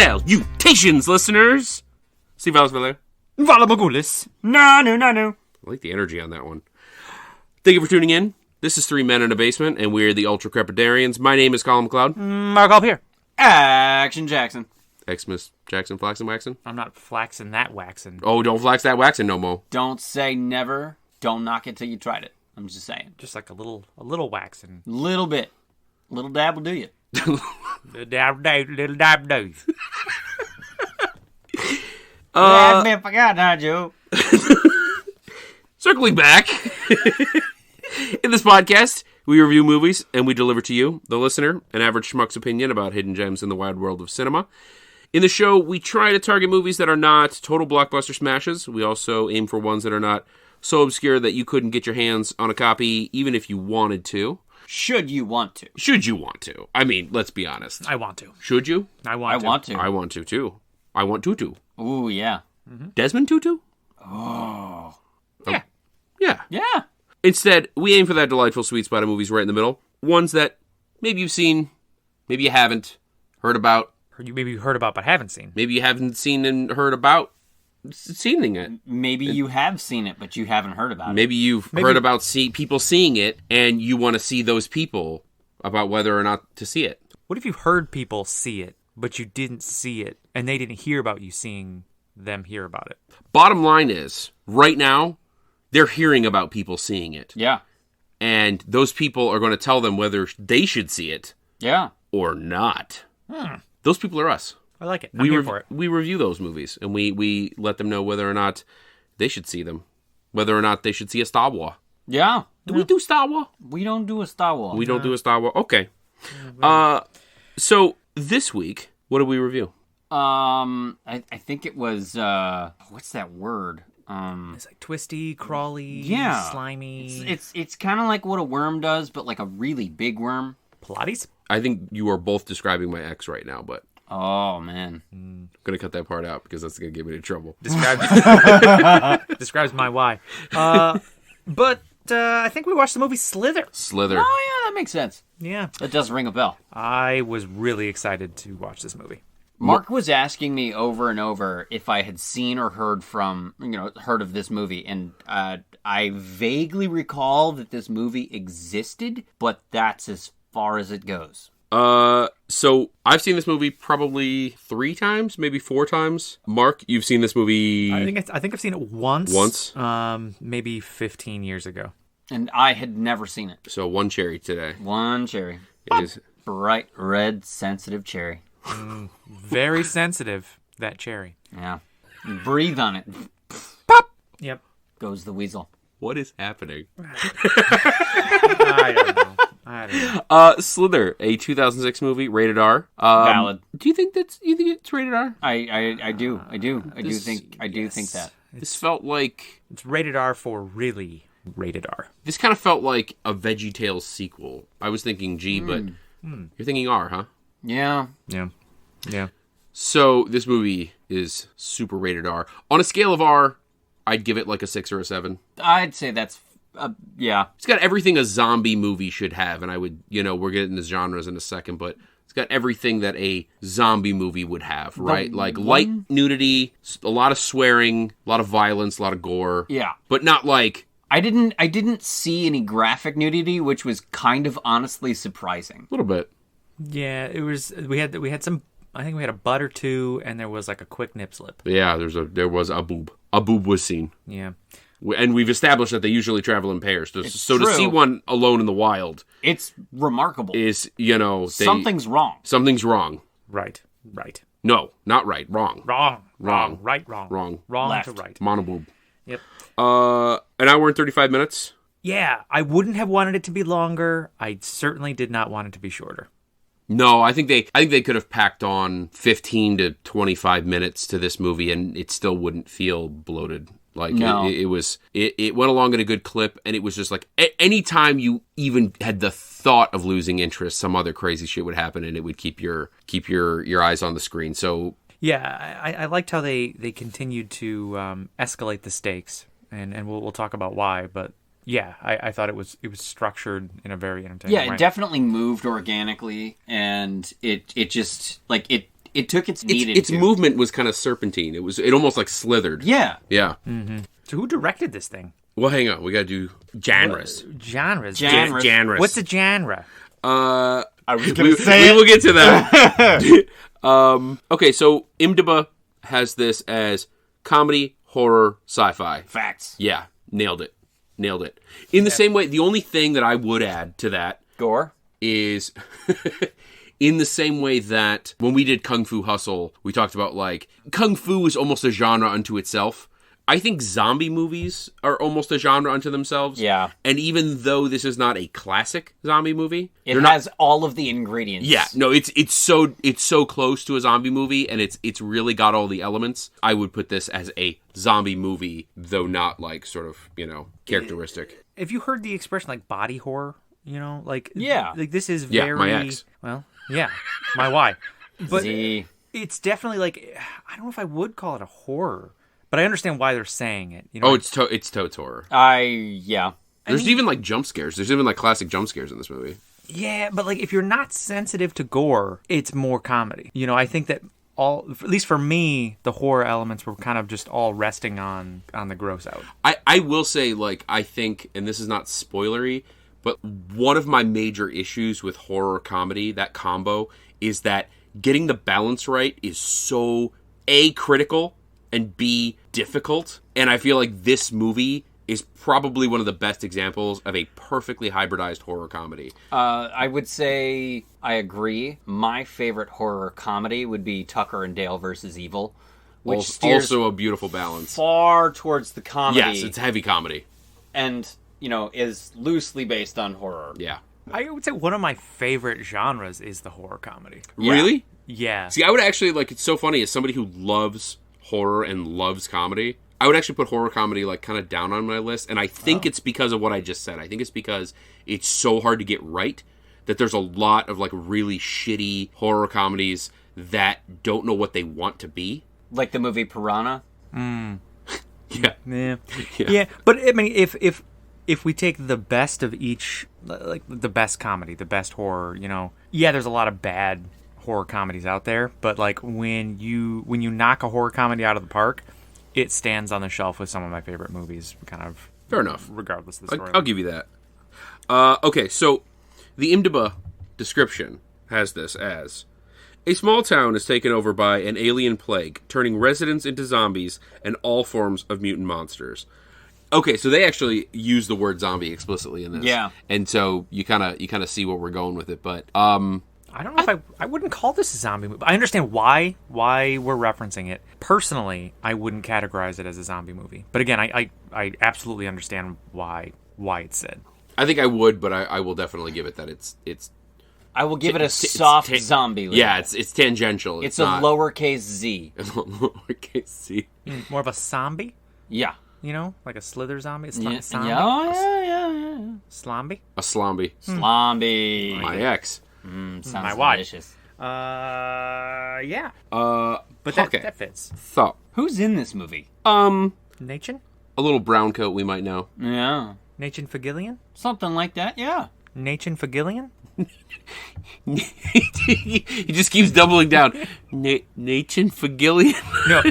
Salutations, listeners! Steve Osweiler. Valamogulis. No. I like the energy on that one. Thank you for tuning in. This is Three Men in a Basement, and we're the Ultra Crepidarians. My name is Colin McLeod. Mark up here. Action Jackson. Xmas Jackson Flaxen Waxen. I'm not flaxing that waxing. Oh, don't flax that waxing no more. Don't say never. Don't knock it till you tried it. I'm just saying. Just like a little waxing. Little bit. Little dab will do you. Little dab do. I forgot, huh, Joe? Circling back. In this podcast, we review movies and we deliver to you, the listener, an average schmuck's opinion about hidden gems in the wide world of cinema. In the show, we try to target movies that are not total blockbuster smashes. We also aim for ones that are not so obscure that you couldn't get your hands on a copy even if you wanted to. Should you want to? Should you want to? I mean, let's be honest. I want to. Should you? I want to. I want to, too. I want Tutu. Ooh, yeah. Mm-hmm. Desmond Tutu? Oh. Yeah. Yeah. Instead, we aim for that delightful sweet spot of movies right in the middle. Ones that maybe you've seen, maybe you haven't, heard about. Maybe you heard about but haven't seen. Maybe you haven't seen and heard about seeing it. Maybe you have seen it, but you haven't heard about it. Maybe you've heard about people seeing it, and you want to see those people about whether or not to see it. What if you heard people see it, but you didn't see it, and they didn't hear about you seeing them hear about it? Bottom line is, right now, they're hearing about people seeing it. Yeah. And those people are going to tell them whether they should see it. Yeah. Or not. Those people are us. I like it. I'm here for it. We review those movies, and we let them know whether or not they should see them. Whether or not they should see a Star Wars. Yeah. Do we do Star Wars? We don't do a Star Wars. We don't do a Star Wars? Okay. So, this week, what did we review? I think it was, what's that word? It's like twisty, crawly, slimy. It's kind of like what a worm does, but like a really big worm. Pilates? I think you are both describing my ex right now, but... Oh, man. I'm going to cut that part out because that's going to get me in trouble. Describes my why. But I think we watched the movie Slither. Slither. Oh, yeah, that makes sense. Yeah. That does ring a bell. I was really excited to watch this movie. Mark was asking me over and over if I had seen or heard of this movie, and I vaguely recall that this movie existed, but that's as far as it goes. So I've seen this movie probably 3 times, maybe 4 times. Mark, you've seen this movie? I think I've seen it once. Once? Maybe 15 years ago. And I had never seen it. So 1 cherry today. 1 cherry. It is Bright red, sensitive cherry. Very sensitive, that cherry. Yeah. Breathe on it. Pop! Yep. Goes the weasel. What is happening? I don't know. Slither, a 2006 movie, rated R. Valid. Do you think it's rated R? I do think that. This felt like It's rated R for really rated R. this kind of felt like a VeggieTales sequel. I was thinking G, but you're thinking R, huh? Yeah. Yeah. So this movie is super rated R. On a scale of R, I'd give it like a 6 or a 7. I'd say that's yeah. It's got everything a zombie movie should have, and I would, we're getting the genres in a second, but it's got everything that a zombie movie would have, right? Like light nudity, a lot of swearing, a lot of violence, a lot of gore. Yeah. But not like... I didn't see any graphic nudity, which was kind of honestly surprising. A little bit. Yeah, it was. We had some. I think we had a butt or 2, and there was like a quick nip slip. Yeah, there was a boob. A boob was seen. Yeah. And we've established that they usually travel in pairs. So to see one alone in the wild... It's remarkable. Is, something's wrong. Something's wrong. Right. No, not right. Wrong. Wrong. Right, wrong. Wrong Left. to right. Monoboob. Yep. An hour and 35 minutes. Yeah, I wouldn't have wanted it to be longer. I certainly did not want it to be shorter. No, I think they could have packed on 15 to 25 minutes to this movie, and it still wouldn't feel bloated. Like no. it went along at a good clip, and it was just like anytime you even had the thought of losing interest, some other crazy shit would happen, and it would keep your eyes on the screen. So yeah, I liked how they continued to escalate the stakes, and we'll talk about why, but. Yeah, I thought it was structured in a very entertaining way. Yeah, it definitely moved organically, and it just like it It took its needed its to. movement was kind of serpentine. It almost like slithered. Yeah. Yeah. So who directed this thing? Well, hang on. We got to do genres. Genres. Genres. What's a genre? I was going to say we will get to that. Okay, so IMDb has this as comedy, horror, sci-fi. Facts. Yeah, nailed it. In the same way, the only thing that I would add to that Gore. is in the same way that when we did Kung Fu Hustle, we talked about like Kung Fu is almost a genre unto itself. I think zombie movies are almost a genre unto themselves. Yeah. And even though this is not a classic zombie movie, It has all of the ingredients. yeah, no, it's so close to a zombie movie, and it's really got all the elements. I would put this as a zombie movie, though not like sort of, characteristic. Have you heard the expression like body horror? Like like this is Yeah, very my ex. Well, yeah, my why. But Z. it's definitely like I don't know if I would call it a horror, but I understand why they're saying it. It's totes horror. Yeah. There's even like jump scares. There's even like classic jump scares in this movie. Yeah, but like if you're not sensitive to gore, it's more comedy. I think that at least for me, the horror elements were kind of just all resting on the gross out. I will say, like, I think, and this is not spoilery, but one of my major issues with horror comedy, that combo, is that getting the balance right is so A, critical, and B, difficult. And I feel like this movie is probably one of the best examples of a perfectly hybridized horror comedy. I would say I agree. My favorite horror comedy would be Tucker and Dale versus Evil, which steers Also a beautiful balance. far towards the comedy. Yes, it's heavy comedy. And, is loosely based on horror. Yeah. I would say one of my favorite genres is the horror comedy. Yeah. Really? Yeah. See, I would actually, like, it's so funny, as somebody who loves horror and loves comedy, I would actually put horror comedy, like, kind of down on my list, and I think it's because of what I just said. I think it's because it's so hard to get right that there's a lot of, like, really shitty horror comedies that don't know what they want to be. Like the movie Piranha. Yeah. Yeah. But I mean, if we take the best of each, like the best comedy, the best horror, there's a lot of bad horror comedies out there, but like when you knock a horror comedy out of the park, it stands on the shelf with some of my favorite movies, kind of. Fair enough. Regardless of the story. I'll give you that. Okay, so the IMDb description has this as: a small town is taken over by an alien plague, turning residents into zombies and all forms of mutant monsters. Okay, so they actually use the word zombie explicitly in this. Yeah. And so you kind of see where we're going with it, but I don't know if I wouldn't call this a zombie movie. I understand why we're referencing it. Personally, I wouldn't categorize it as a zombie movie. But again, I absolutely understand why it's said. I think I would, but I will definitely give it that it's I will give it a soft zombie label. yeah, it's tangential. It's not a lowercase z. lowercase z. More of a zombie, Yeah. like a Slither zombie. It's Yeah. not a zombie. Yeah. Slomby. A slomby. Slomby. My ex. Sounds My wife. delicious. Yeah. But okay. that fits. Thought. Who's in this movie? Nathan A little brown coat we might know. Yeah. Fagillian. Something like that, yeah. Nathan Fagillian. He just keeps doubling down. Nathan Fagillion. No,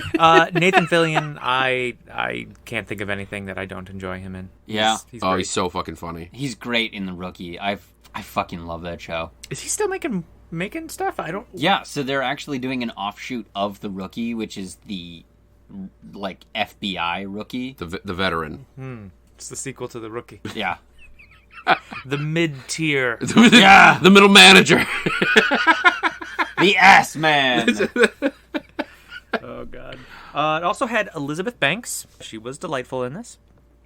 Nathan Fillion. I can't think of anything that I don't enjoy him in. Yeah. He's Oh, great. he's so fucking funny. He's great in The Rookie. I fucking love that show. Is he still making stuff? I don't. Yeah, so they're actually doing an offshoot of The Rookie, which is the, like, FBI Rookie. The veteran. It's the sequel to The Rookie. Yeah. The mid tier. Yeah. The middle manager. The Ass Man. Oh God. It also had Elizabeth Banks. She was delightful in this.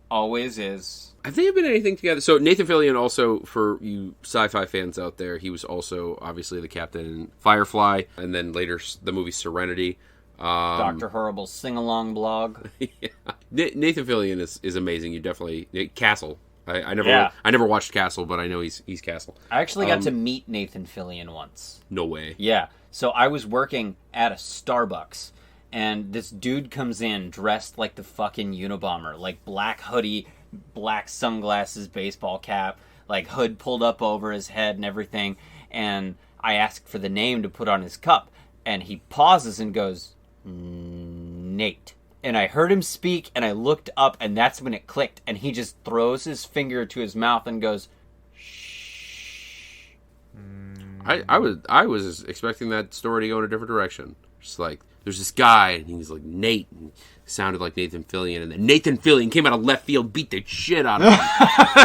Always is. Have they been anything together? So Nathan Fillion also, for you sci-fi fans out there, he was also obviously the captain in Firefly, and then later the movie Serenity. Dr. Horrible's sing-along blog. Yeah. Nathan Fillion is amazing. You definitely Castle. I never watched Castle, but I know he's Castle. I actually got to meet Nathan Fillion once. No way. Yeah. So I was working at a Starbucks, and this dude comes in dressed like the fucking Unabomber, like black hoodie, black sunglasses, baseball cap, like hood pulled up over his head and everything. And I asked for the name to put on his cup, And he pauses and goes, Nate. And I heard him speak, and I looked up, and that's when it clicked. And he just throws his finger to his mouth and goes, shh. I was expecting that story to go in a different direction. Just like, there's this guy, and he's like, Nate. And he sounded like Nathan Fillion. And then Nathan Fillion came out of left field, beat the shit out of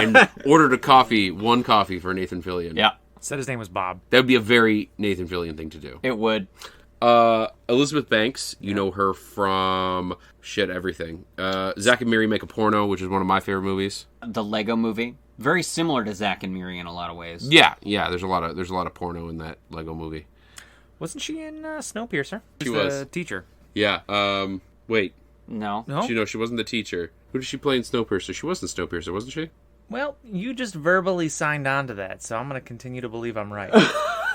him, and ordered one coffee for Nathan Fillion. Yeah. Said his name was Bob. That would be a very Nathan Fillion thing to do. It would. Elizabeth Banks, you know her from everything. Zack and Miri Make a Porno, which is one of my favorite movies. The Lego Movie, very similar to Zack and Miri in a lot of ways. Yeah. There's a lot of porno in that Lego movie. Wasn't she in Snowpiercer? She was the teacher. Yeah. Wait. No. She wasn't the teacher. Who did she play in Snowpiercer? She was in Snowpiercer, wasn't she? Well, you just verbally signed on to that, so I'm going to continue to believe I'm right.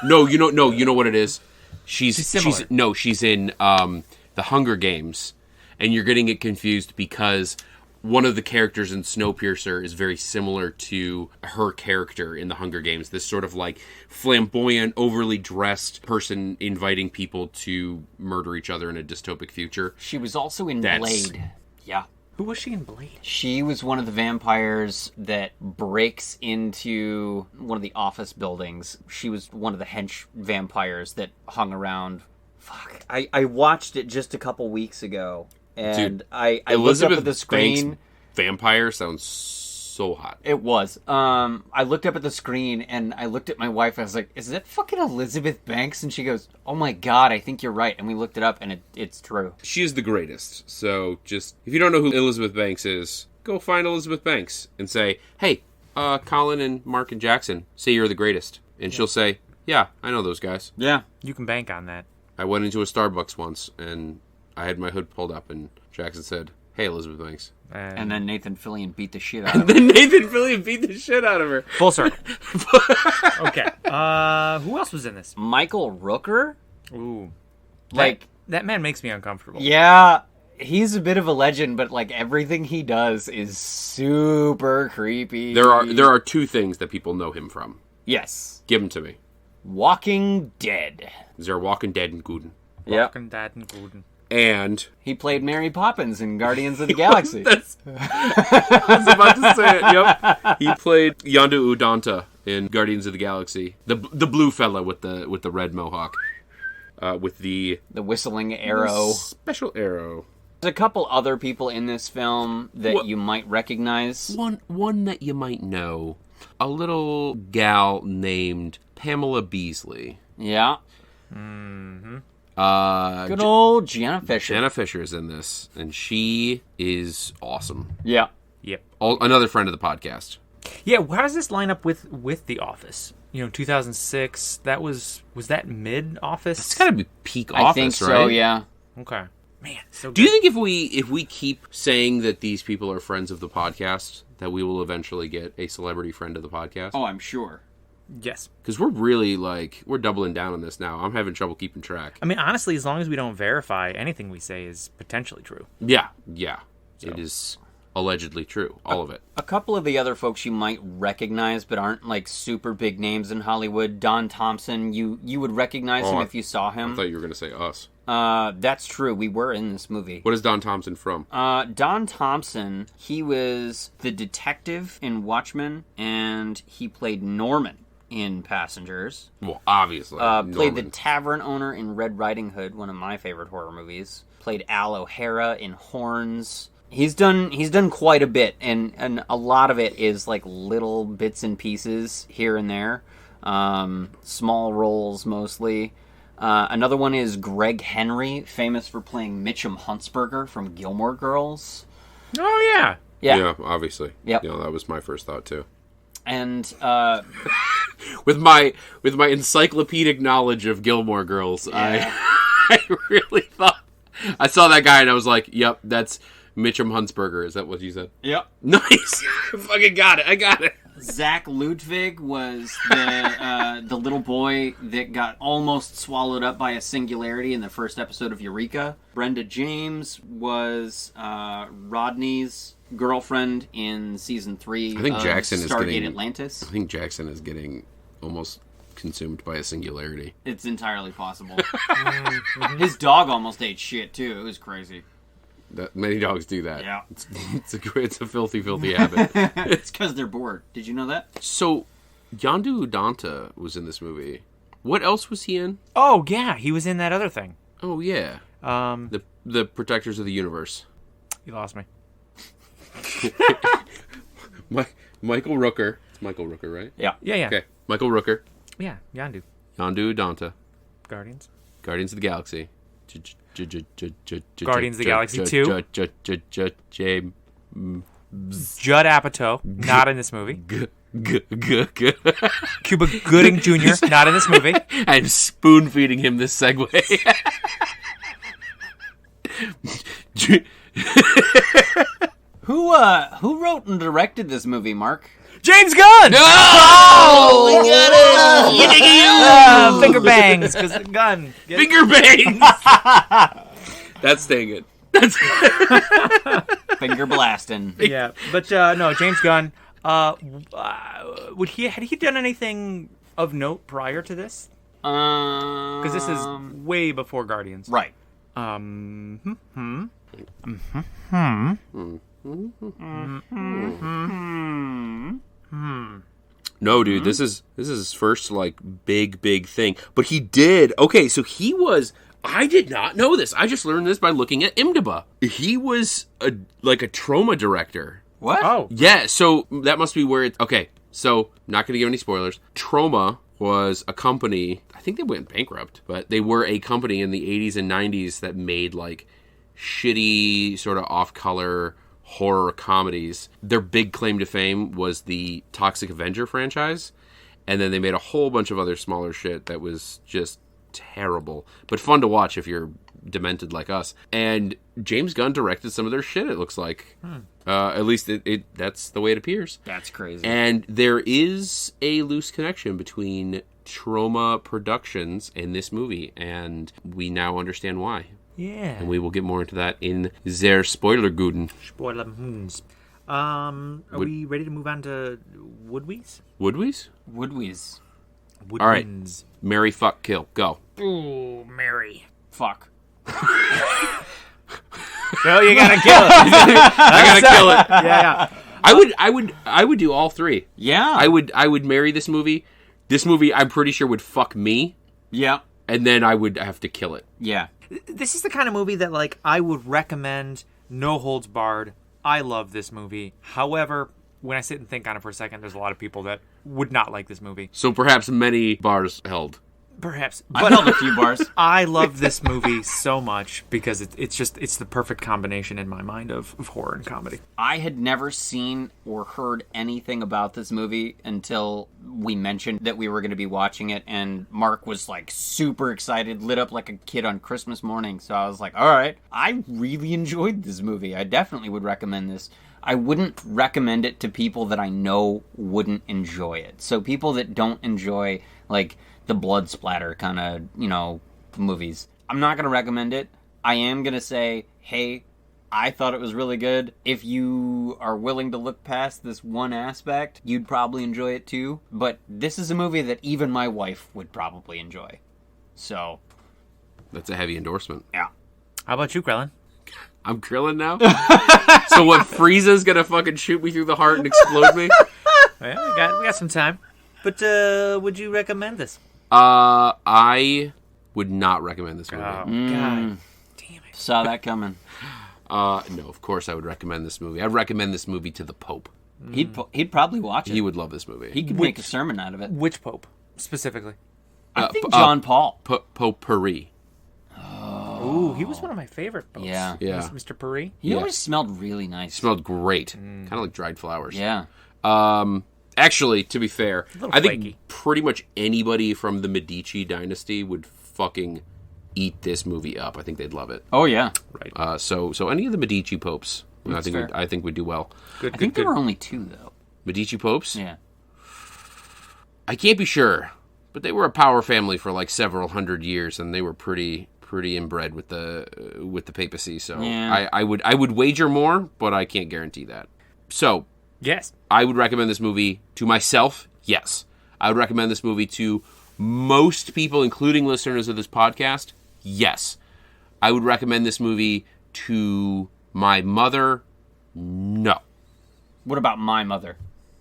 No, you know what it is. She's similar. She's in The Hunger Games, and you're getting it confused because one of the characters in Snowpiercer is very similar to her character in The Hunger Games. This sort of like flamboyant, overly dressed person inviting people to murder each other in a dystopic future. She was also in Blade. Yeah. Who was she in Blade? She was one of the vampires that breaks into one of the office buildings. She was one of the hench vampires that hung around. Fuck. I watched it just a couple weeks ago, and Dude, I looked Elizabeth up at the screen. Banks vampire sounds so hot. It was. I looked up at the screen, and I looked at my wife. I was like, is that fucking Elizabeth Banks? And she goes, oh my god, I think you're right. And we looked it up, and it's true. She is the greatest. So just, if you don't know who Elizabeth Banks is, go find Elizabeth Banks and say, hey, Colin and Mark and Jackson say you're the greatest. And she'll say, yeah, I know those guys. Yeah. You can bank on that. I went into a Starbucks once, and I had my hood pulled up, and Jackson said, hey, Elizabeth Banks. And then Nathan Fillion beat the shit out of her. Then Nathan Fillion beat the shit out of her. Full circle. Okay. Who else was in this? Michael Rooker? Ooh. Like, that man makes me uncomfortable. yeah, he's a bit of a legend, but like everything he does is super creepy. There are two things that people know him from. Yes. Give them to me. Walking Dead. Is there Walking Dead and Guden? Yep. Walking Dead and Guden. And He played Mary Poppins in Guardians of the Galaxy. I was about to say it. Yep. He played Yondu Udanta in Guardians of the Galaxy. The blue fella with the red mohawk. With the whistling arrow. Special arrow. There's a couple other people in this film that What? you might recognize. One that you might know. A little gal named Pamela Beasley. Yeah. Mm-hmm. Good old Gianna Fisher. Gianna Fisher is in this, and she is awesome. Yeah. Yep. Another friend of the podcast. Yeah, how does this line up with The Office? 2006, was that mid-Office? It's got to be peak I Office, think right? so, yeah. Okay. Man, so Do you think if we keep saying that these people are friends of the podcast, that we will eventually get a celebrity friend of the podcast? Oh, I'm sure. Yes. Because we're really, we're doubling down on this now. I'm having trouble keeping track. I mean, honestly, as long as we don't verify, anything we say is potentially true. Yeah. It is allegedly true. All of it. A couple of the other folks you might recognize, but aren't super big names in Hollywood. Don Thompson, you would recognize him if you saw him. I thought you were going to say us. That's true. We were in this movie. What is Don Thompson from? Don Thompson, he was the detective in Watchmen, and he played Norman in Passengers. Well, obviously. Played the Norman. tavern owner in Red Riding Hood, one of my favorite horror movies. Played Al O'Hara in Horns. He's done quite a bit, and a lot of it is little bits and pieces here and there. Small roles mostly. Another one is Greg Henry, famous for playing Mitchum Huntsberger from Gilmore Girls. Oh, yeah. Yeah. Obviously. Yep. That was my first thought too. And With my encyclopedic knowledge of Gilmore Girls, Yeah. I really thought I saw that guy and I was like, "Yep, that's Mitchum Huntsberger." Is that what you said? Yep. Nice. I fucking got it. I got it. Zach Ludwig was the little boy that got almost swallowed up by a singularity in the first episode of Eureka. Brenda James was Rodney's girlfriend in season 3 I think of Jackson is Stargate getting Atlantis. I think Jackson is getting almost consumed by a singularity. It's entirely possible. His dog almost ate shit, too. It was crazy. Many dogs do that. Yeah. It's a filthy, filthy habit. It's because they're bored. Did you know that? So, Yondu Udonta was in this movie. What else was he in? Oh, yeah, he was in that other thing. Oh, yeah. The Protectors of the Universe. You lost me. Michael Rooker. It's Michael Rooker, right? Yeah. Yeah. Okay. Michael Rooker. Yeah, Yondu. Yondu Udonta. Guardians. Guardians of the Galaxy. Guardians of the Galaxy 2. Judd Judd Apatow, not in this movie. Cuba Gooding Jr., not in this movie. I'm spoon feeding him this segue. Who wrote and directed this movie, Mark? James Gunn! Oh, we got it! Finger bangs, because the gun. Finger bangs! That's staying it. That's Finger blasting. Yeah, but no, James Gunn. Had he done anything of note prior to this? Because this is way before Guardians. Right. No, dude, this is his first like big thing. But he did. Okay, so he was. I did not know this. I just learned this by looking at IMDb. He was a trauma director. What? Oh. Yeah, so that must be where it's... Okay, so not going to give any spoilers. Trauma was a company... I think they went bankrupt, but they were a company in the 80s and 90s that made, like, shitty, sort of off-color horror comedies. Their big claim to fame was the Toxic Avenger franchise, and then they made a whole bunch of other smaller shit that was just terrible, but fun to watch if you're demented like us. And James Gunn directed some of their shit, it looks like. At least that's the way it appears. That's crazy. And there is a loose connection between Trauma Productions and this movie, and we now understand why. Yeah. And we will get more into that in their Spoilerguden. Spoiler. Are we ready to move on to Woodwees? Woodwees? Woodwees. All right. Marry, fuck, kill. Go. Ooh, Mary. Fuck. No, you gotta kill it. I gotta kill it. Yeah. I would do all three. Yeah. I would marry this movie. This movie, I'm pretty sure, would fuck me. Yeah. And then I would have to kill it. Yeah. This is the kind of movie that, like, I would recommend, no holds barred. I love this movie. However, when I sit and think on it for a second, there's a lot of people that would not like this movie. So perhaps many bars held. Perhaps. I've held a few bars. I love this movie so much because it's the perfect combination in my mind of horror and comedy. I had never seen or heard anything about this movie until we mentioned that we were going to be watching it, and Mark was like super excited, lit up like a kid on Christmas morning. So I was like, all right, I really enjoyed this movie. I definitely would recommend this. I wouldn't recommend it to people that I know wouldn't enjoy it. So people that don't enjoy, like, the blood splatter kind of, movies. I'm not going to recommend it. I am going to say, hey, I thought it was really good. If you are willing to look past this one aspect, you'd probably enjoy it too. But this is a movie that even my wife would probably enjoy. So. That's a heavy endorsement. Yeah. How about you, Krellin? I'm grilling now? So what, Frieza's gonna fucking shoot me through the heart and explode me? Well, we got some time. But would you recommend this? I would not recommend this movie. Oh, God. Damn it. Saw that coming. No, of course I would recommend this movie. I'd recommend this movie to the Pope. He'd probably watch it. He would love this movie. He could make a sermon out of it. Which Pope, specifically? I think John Paul. Potpourri. Ooh, he was one of my favorite popes. Yeah. Mr. Puri. He always smelled really nice. Smelled great. Kind of like dried flowers. Yeah. Actually, to be fair, I think flaky. pretty much anybody from the Medici dynasty would fucking eat this movie up. I think they'd love it. Oh, yeah. Right. So any of the Medici popes, I think would do well. Good. I think there were only two, though. Medici popes? Yeah. I can't be sure, but they were a power family for like several hundred years, and they were pretty inbred with the papacy. So Yeah. I would wager more, but I can't guarantee that. So Yes. I would recommend this movie to myself. Yes, I would recommend this movie to most people, including listeners of this podcast, yes. I would recommend this movie to my mother, no. What about my mother?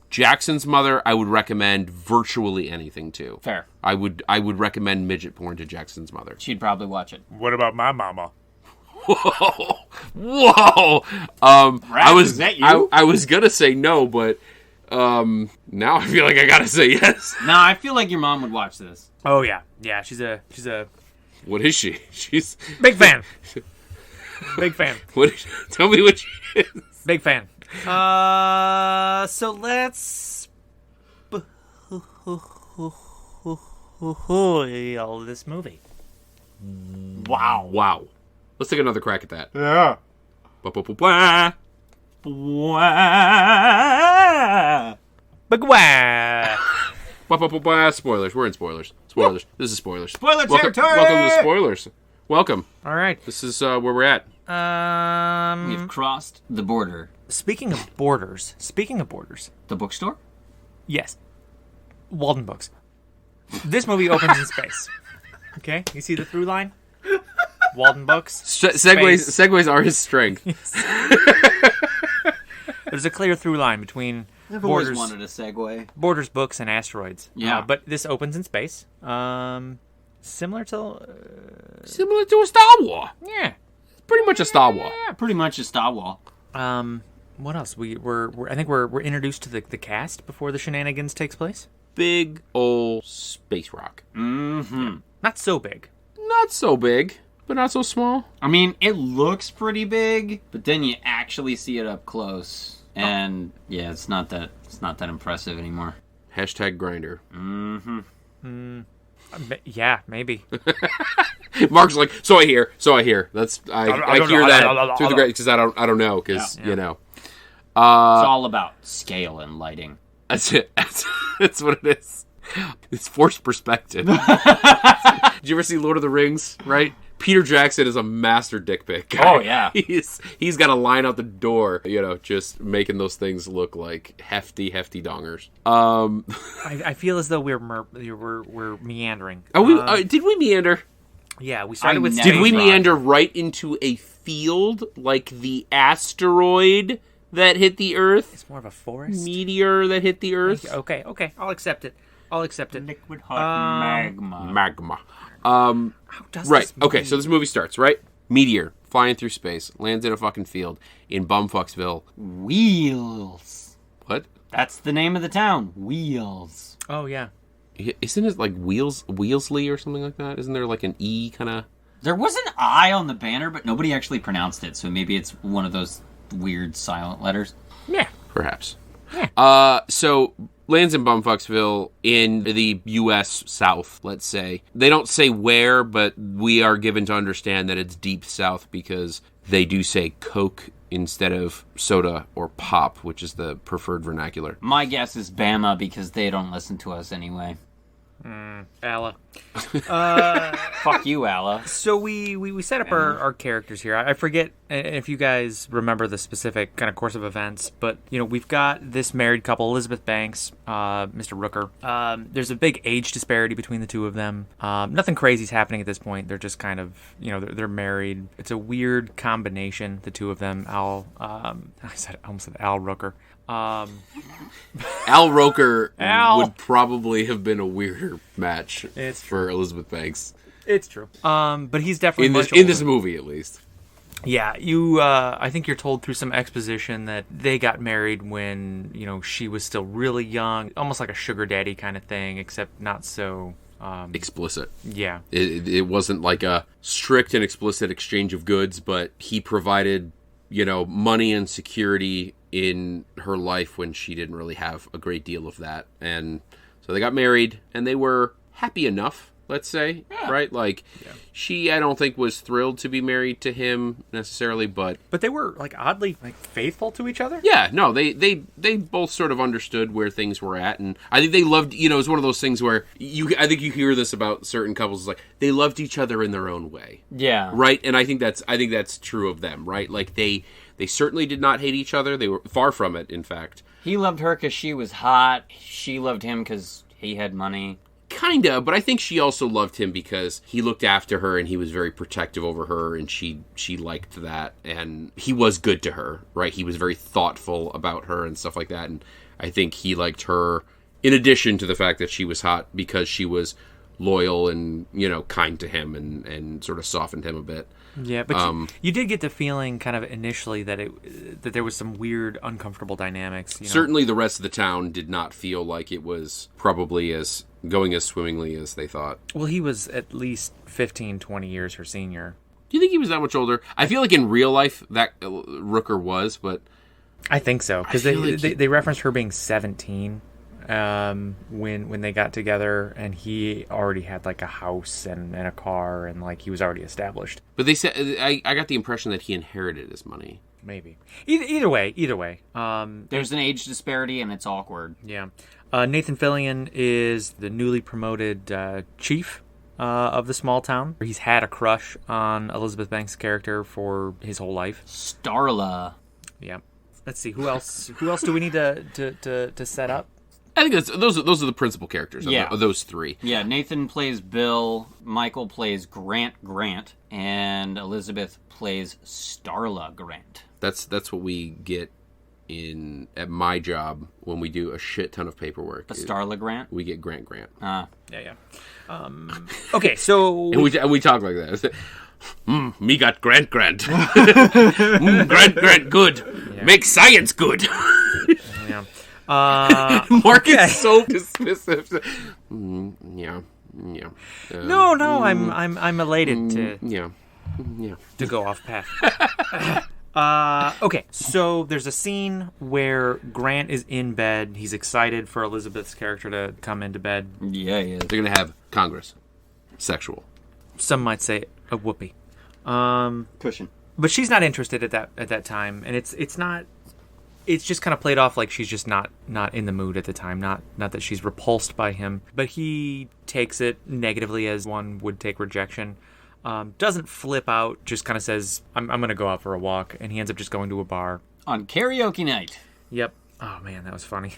Jackson's mother, I would recommend virtually anything to. Fair. I would recommend midget porn to Jackson's mother. She'd probably watch it. What about my mama? Whoa! Is that you? I was gonna say no, but now I feel like I gotta say yes. No, I feel like your mom would watch this. Oh yeah, she's a What is she? She's big fan. Big fan. Tell me what she is. Big fan. So let's all this movie. Wow. Let's take another crack at that. Yeah. Ba-ba-ba-ba. Ba-ba-ba-ba. Spoilers. We're in spoilers. Spoilers. Woo. This is spoilers. Spoiler territory! Welcome to spoilers. Welcome. All right. This is where we're at. We've crossed the border. Speaking of borders. The bookstore? Yes. Walden Books. This movie opens in space. Okay? You see the through line? Walden Books. Segues are his strength. There's a clear through line between I've always wanted a segue. Borders, books, and asteroids. Yeah. But this opens in space. Similar to a Star Wars. yeah. Pretty much a Star Wars. Yeah, pretty much a Star Wars. What else? I think we're introduced to the cast before the shenanigans takes place. Big ol' space rock. Mm-hmm. Not so big. Not so big, but not so small. I mean, it looks pretty big, but then you actually see it up close, and yeah, it's not that impressive anymore. Hashtag grinder. Mm-hmm. Yeah, maybe. Mark's like, so I hear. That's I hear that through the great because I don't know because you know. It's all about scale and lighting. That's it. That's what it is. It's forced perspective. Did you ever see Lord of the Rings? Right. Peter Jackson is a master dick pic guy. Oh yeah, he's got a line out the door. You know, just making those things look like hefty dongers. I feel as though we're meandering. Did we meander? Yeah, we started with. Did we meander right into a field like the asteroid that hit the Earth? It's more of a forest. Meteor that hit the Earth. Okay. I'll accept it. Liquid hot Magma. How does right. This movie... Okay. So this movie starts right. Meteor flying through space lands in a fucking field in Bumfucksville. Wheels. What? That's the name of the town. Wheels. Oh yeah. Isn't it like Wheelsley or something like that? Isn't there like an E kind of? There was an I on the banner, but nobody actually pronounced it, so maybe it's one of those weird silent letters. Yeah. Perhaps. Yeah. So lands in Bumfucksville in the U.S. South, let's say. They don't say where, but we are given to understand that it's deep south because they do say Coke instead of soda or pop, which is the preferred vernacular. My guess is Bama because they don't listen to us anyway. Alla. Fuck you, Alla. So we set up our characters here. I forget if you guys remember the specific kind of course of events, but you know we've got this married couple, Elizabeth Banks, Mr. Rooker. There's a big age disparity between the two of them. Nothing crazy's happening at this point. They're just kind of they're married. It's a weird combination, the two of them. I almost said Al Rooker. Al Roker would probably have been a weirder match for Elizabeth Banks. It's true. But he's definitely in this movie, at least. Yeah, I think you're told through some exposition that they got married when she was still really young, almost like a sugar daddy kind of thing, except not so explicit. Yeah, it wasn't like a strict and explicit exchange of goods, but he provided money and security in her life when she didn't really have a great deal of that. And so they got married and they were happy enough, let's say, right? Like she, I don't think was thrilled to be married to him necessarily, but they were like oddly faithful to each other. Yeah, no, they both sort of understood where things were at, and I think they loved. It's one of those things where I think you hear this about certain couples, it's like they loved each other in their own way. Yeah, right. And I think that's true of them, right? Like they certainly did not hate each other. They were far from it, in fact. He loved her because she was hot. She loved him because he had money. Kinda, but I think she also loved him because he looked after her and he was very protective over her, and she liked that, and he was good to her, right? He was very thoughtful about her and stuff like that, and I think he liked her in addition to the fact that she was hot because she was loyal and, kind to him and sort of softened him a bit. Yeah, but you did get the feeling kind of initially that that there was some weird, uncomfortable dynamics. Certainly the rest of the town did not feel like it was probably going as swimmingly as they thought. Well, he was at least 15, 20 years her senior. Do you think he was that much older? I feel like in real life that Rooker was, but... I think so, because they referenced her being 17 when they got together, and he already had like a house and a car, and like he was already established. But they said I got the impression that he inherited his money. Maybe. Either way. There's an age disparity, and it's awkward. Yeah. Nathan Fillion is the newly promoted chief of the small town. He's had a crush on Elizabeth Banks' character for his whole life. Starla. Yeah. Let's see. Who else do we need to set up? I think those are the principal characters of those three. Yeah, Nathan plays Bill, Michael plays Grant, and Elizabeth plays Starla Grant. That's what we get at my job when we do a shit ton of paperwork. A Starla Grant? We get Grant. Yeah. Okay, so... and we talk like that. Me got Grant. Grant, good. Yeah. Make science good. Yeah. Mark is so dismissive. Yeah. No, I'm elated to to go off path. Okay, so there's a scene where Grant is in bed. He's excited for Elizabeth's character to come into bed. Yeah, he is. They're gonna have Congress. Sexual. Some might say a whoopee. Cushion. But she's not interested at that time, and it's not. It's just kind of played off like she's just not in the mood at the time. Not that she's repulsed by him, but he takes it negatively as one would take rejection. Doesn't flip out, just kind of says, I'm going to go out for a walk, and he ends up just going to a bar. On karaoke night. Yep. Oh, man, that was funny.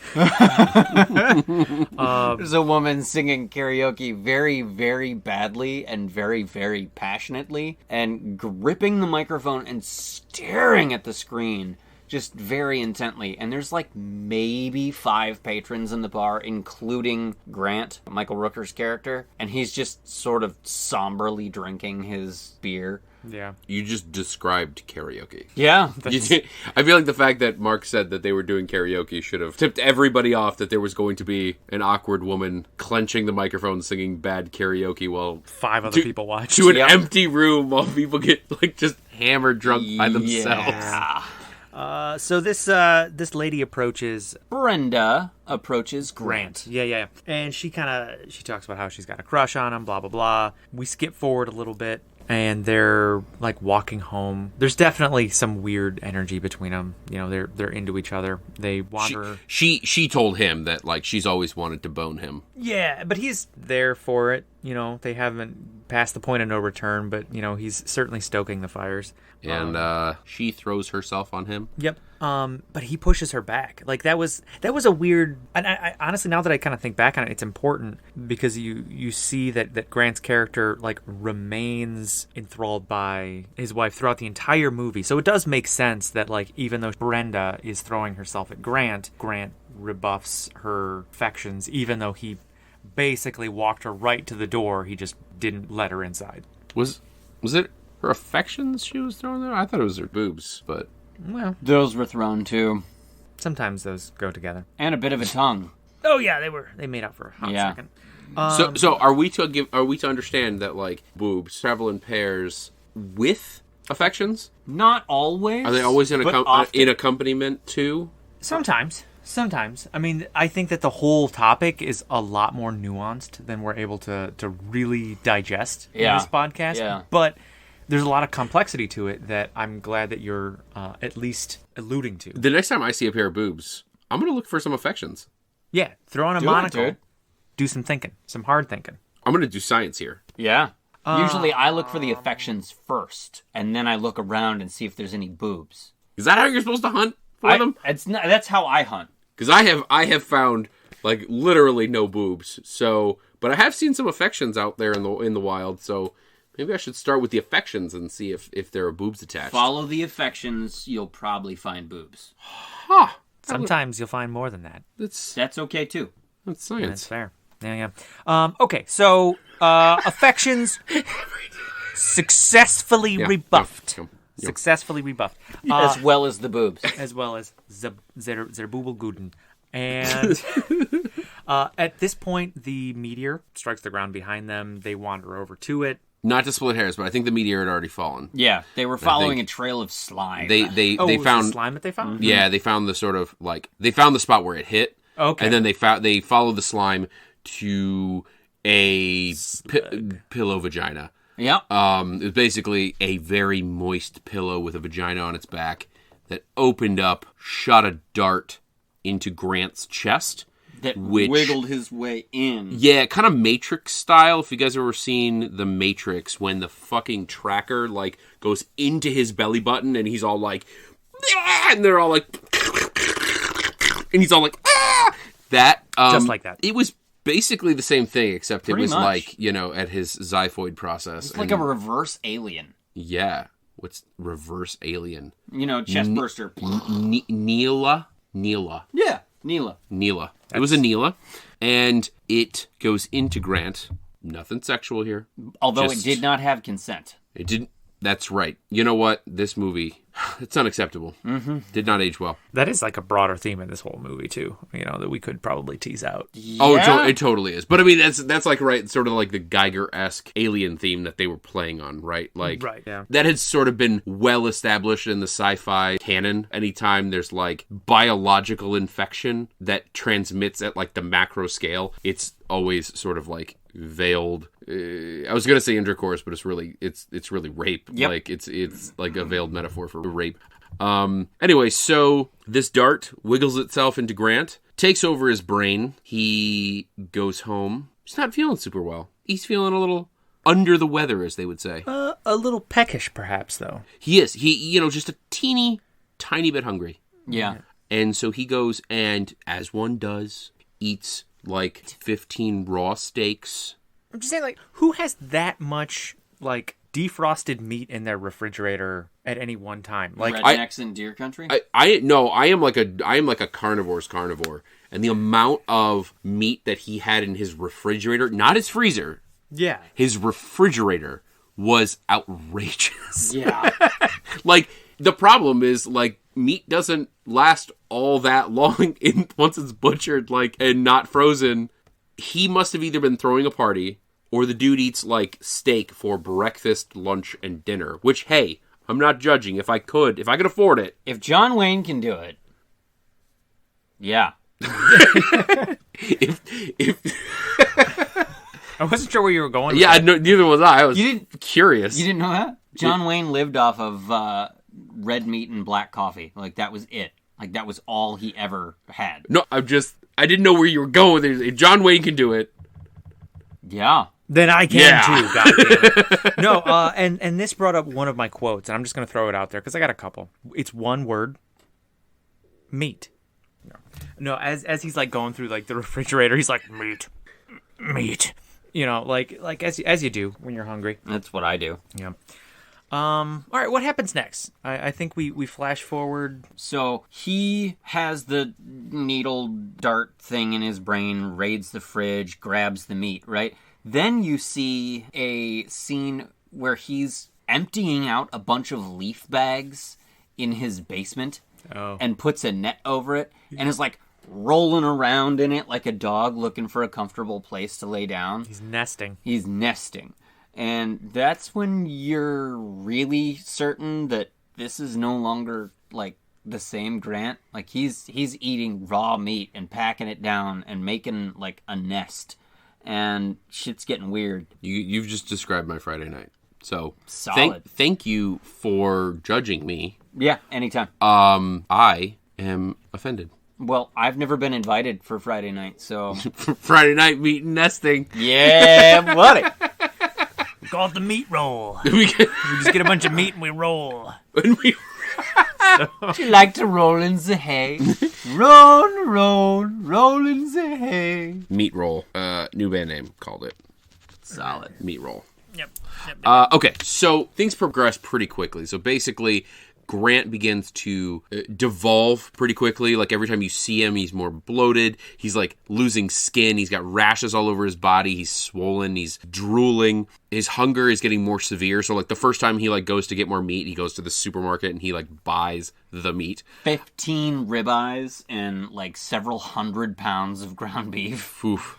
There's a woman singing karaoke very, very badly and very, very passionately, and gripping the microphone and staring at the screen just very intently. And there's like maybe 5 patrons in the bar, including Grant, Michael Rooker's character, and he's just sort of somberly drinking his beer. Yeah. You just described karaoke. Yeah. I feel like the fact that Mark said that they were doing karaoke should have tipped everybody off that there was going to be an awkward woman clenching the microphone singing bad karaoke while 5 other people watch. To an empty room while people get like just hammered drunk by themselves. Yeah. So this lady approaches... Brenda approaches Grant. Yeah. And she talks about how she's got a crush on him, blah, blah, blah. We skip forward a little bit, and they're, like, walking home. There's definitely some weird energy between them. You know, they're into each other. They wander... She told him that, like, she's always wanted to bone him. Yeah, but he's there for it. You know, they haven't passed the point of no return, but, you know, he's certainly stoking the fires. And she throws herself on him. Yep. But he pushes her back. Like that was a weird. And I honestly, now that I kind of think back on it, it's important because you see that Grant's character like remains enthralled by his wife throughout the entire movie. So it does make sense that like even though Brenda is throwing herself at Grant rebuffs her affections, even though he basically walked her right to the door. He just didn't let her inside. Was it her affections she was throwing there? I thought it was her boobs, but... Well... Those were thrown, too. Sometimes those go together. And a bit of a tongue. Oh, yeah, they made out for a hot second. So are we to understand that, like, boobs travel in pairs with affections? Not always. Are they always in accompaniment, too? Sometimes. I mean, I think that the whole topic is a lot more nuanced than we're able to really digest in this podcast. Yeah. But there's a lot of complexity to it that I'm glad that you're at least alluding to. The next time I see a pair of boobs, I'm going to look for some affections. Yeah, throw on a monocle. Do some thinking, some hard thinking. I'm going to do science here. Yeah. Usually I look for the affections first, and then I look around and see if there's any boobs. Is that how you're supposed to hunt for them? That's how I hunt. Because I have found, like, literally no boobs. So But I have seen some affections out there in the wild, so maybe I should start with the affections and see if there are boobs attached. Follow the affections, you'll probably find boobs. Huh. Sometimes you'll find more than that. That's okay, too. That's science. That's fair. Yeah. Okay, so affections successfully rebuffed. Successfully rebuffed. As well as the boobs. As well as Zerbubelguden. And at this point, the meteor strikes the ground behind them. They wander over to it. Not to split hairs, but I think the meteor had already fallen. Yeah, they were following a trail of slime. They was found it slime that they found? Yeah, they found the sort of like they found the spot where it hit. Okay. And then they followed the slime to a pillow vagina. Yep. It was basically a very moist pillow with a vagina on its back that opened up, shot a dart into Grant's chest. That wiggled his way in. Yeah, kind of Matrix style. If you guys ever seen The Matrix, when the fucking tracker, like, goes into his belly button and he's all like, ah! And they're all like, and he's all like, ah! That. Just like that. It was basically the same thing, except Pretty it was much. like, at his xiphoid process. It's like a reverse alien. Yeah. What's reverse alien? Chest burster. Neela? Yeah, Neela. It was a Neela. And it goes into Grant. Nothing sexual here. Although it did not have consent. It didn't. That's right. You know what? This movie, it's unacceptable. Mm-hmm. Did not age well. That is like a broader theme in this whole movie, too, that we could probably tease out. Yeah. Oh, it totally is. But I mean, that's like, right, sort of like the Geiger-esque alien theme that they were playing on, right? Like, right, yeah. That had sort of been well established in the sci-fi canon. Anytime there's like biological infection that transmits at like the macro scale, it's always sort of like veiled. I was gonna say intercourse, but it's really rape. Yep. Like it's like a veiled metaphor for rape. Anyway, so this dart wiggles itself into Grant, takes over his brain. He goes home. He's not feeling super well. He's feeling a little under the weather, as they would say. A little peckish, perhaps, though. He is. He, just a tiny bit hungry. Yeah. And so he goes and, as one does, eats like 15 raw steaks. I'm just saying, like, who has that much, like, defrosted meat in their refrigerator at any one time? Like, rednecks in deer country? I am like a carnivore's carnivore. And the amount of meat that he had in his refrigerator, not his freezer. Yeah. His refrigerator was outrageous. Yeah. Like, the problem is, like, meat doesn't last all that long once it's butchered, like, and not frozen. He must have either been throwing a party, or the dude eats, like, steak for breakfast, lunch, and dinner. Which, hey, I'm not judging. If I could afford it. If John Wayne can do it, yeah. if I wasn't sure where you were going with yeah, that. no, neither was I. I was You curious. You didn't know that? John Wayne lived off of red meat and black coffee. Like, that was it. Like, that was all he ever had. No, I didn't know where you were going with it. If John Wayne can do it. Yeah. Then I can Yeah. too, goddammit. No, and this brought up one of my quotes, and I'm just going to throw it out there because I got a couple. It's one word. Meat. No, as he's like going through like the refrigerator, he's like meat. Like as you do when you're hungry. That's what I do. Yeah. All right, what happens next? I think we flash forward. So he has the needle dart thing in his brain, raids the fridge, grabs the meat, right? Then you see a scene where he's emptying out a bunch of leaf bags in his basement and puts a net over it and is like rolling around in it like a dog looking for a comfortable place to lay down. He's nesting. And that's when you're really certain that this is no longer, like, the same Grant. Like, he's eating raw meat and packing it down and making, like, a nest. And shit's getting weird. You've just described my Friday night. So, Solid. Thank you for judging me. Yeah, anytime. I am offended. Well, I've never been invited for Friday night, so... Friday night meat and nesting. Yeah, buddy. We call it the meat roll. we We just get a bunch of meat and we roll. She like to roll in the hay. Roll in the hay. Meat Roll. New band name called it. Solid. Meat Roll. Yep. Okay, so things progress pretty quickly. So basically, Grant begins to devolve pretty quickly. Like, every time you see him, he's more bloated. He's, like, losing skin. He's got rashes all over his body. He's swollen. He's drooling. His hunger is getting more severe. So, like, the first time he, like, goes to get more meat, he goes to the supermarket and he, like, buys the meat. 15 ribeyes and, like, several 100 pounds of ground beef. Oof.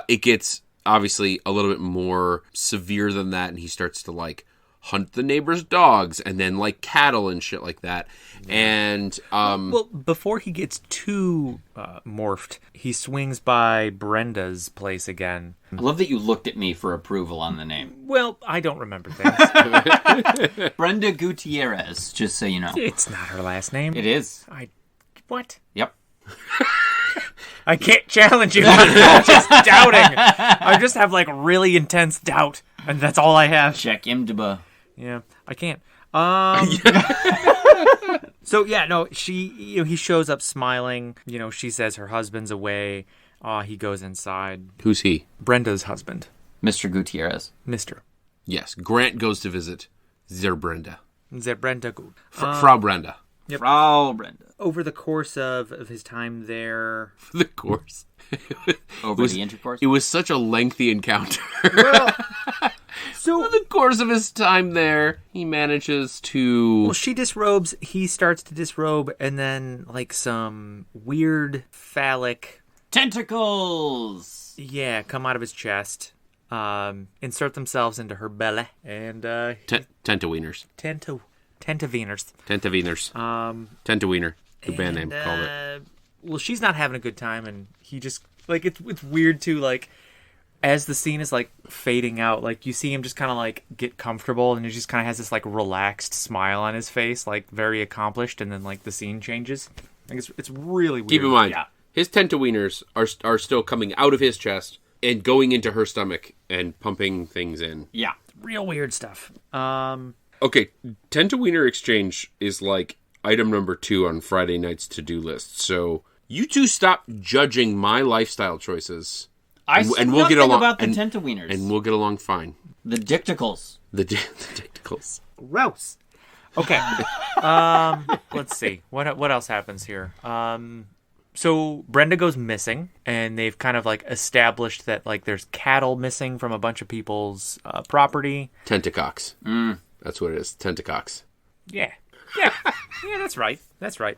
It gets, obviously, a little bit more severe than that, and he starts to, like, hunt the neighbor's dogs and then, like, cattle and shit like that. And well, before he gets too morphed, he swings by Brenda's place again. I love that you looked at me for approval on the name. Well, I don't remember things. Brenda Gutierrez, just so you know. It's not her last name. It is. What? Yep. I can't challenge you. I'm just doubting. I just have, like, really intense doubt, and that's all I have. Check IMDb. Yeah, I can't. So yeah, no, he shows up smiling. You know, she says her husband's away. He goes inside. who's he? Brenda's husband, Mr. Gutierrez. Mister. Yes, Grant goes to visit their Brenda. The Brenda good. Frau Brenda. Yep. Frau Brenda. Over the course of his time there, For the course. Over the intercourse. It was such a lengthy encounter. so Over the course of his time there, he manages to... well, she disrobes. He starts to disrobe, and then like some weird phallic, Tentacles! yeah, come out of his chest, insert themselves into her belly, and Tentawieners. Tentavieners. Tentawieners. Tentawiener. The band name called it. Well, she's not having a good time, and he just like it's weird too. Like as the scene is like fading out, like you see him just kind of like get comfortable, and he just kind of has this like relaxed smile on his face, like very accomplished, and then like the scene changes. Like it's really weird. Keep in mind, Yeah. his tentawieners are still coming out of his chest and going into her stomach and pumping things in. Yeah. Real weird stuff. Okay, Tentawiener Exchange is like item number 2 on Friday night's to-do list. So you two stop judging my lifestyle choices. I And- said and we'll nothing get along- about the and- Tentawieners. And we'll get along fine. The Dicticles. The tentacles. Gross. Okay. Let's see. What else happens here? So Brenda goes missing, and they've kind of like established that like there's cattle missing from a bunch of people's property. Tentacox. That's what it is. Tentacox. Yeah, that's right. That's right.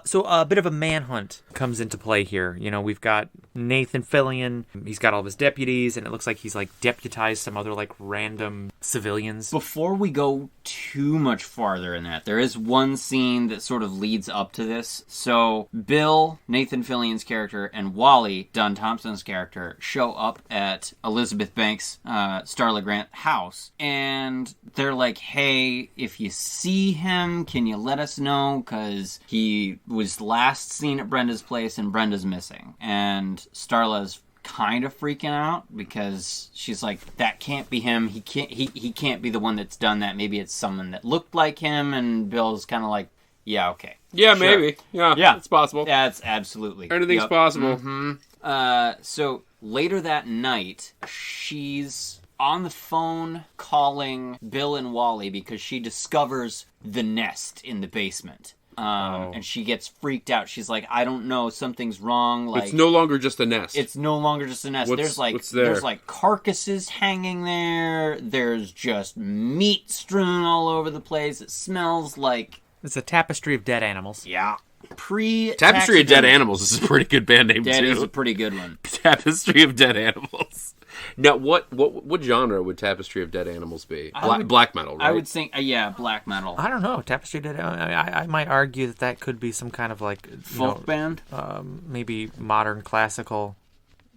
So a bit of a manhunt comes into play here. You know, we've got Nathan Fillion. He's got all of his deputies, and it looks like he's like deputized some other like random civilians. Before we go too much farther in that, there is one scene that sort of leads up to this. So Bill, Nathan Fillion's character, and Wally, Dunn Thompson's character, show up at Elizabeth Banks' Starla Grant house, and they're like, hey, if you see him, can you let us know? Because he was last seen at Brenda's place, and Brenda's missing. And Starla's kind of freaking out because she's like, that can't be him. He can't be the one that's done that. Maybe it's someone that looked like him. And Bill's kind of like, yeah, okay. Yeah, Sure. maybe. Yeah, it's possible. That's absolutely. Anything's Yep. possible. So later that night, she's on the phone calling Bill and Wally because she discovers the nest in the basement. And she gets freaked out. She's like, I don't know, something's wrong. Like, It's no longer just a nest. it's no longer just a nest. What's there? There's like carcasses hanging there. There's just meat strewn all over the place. It smells like, It's a tapestry of dead animals. yeah, Tapestry of Dead Animals is a pretty good band name, That too. is a pretty good one. Tapestry of Dead Animals. Now, what genre would Tapestry of Dead Animals be? Black metal, right? I would think, yeah, black metal. I don't know. Tapestry did. I might argue that could be some kind of like Folk band? maybe modern classical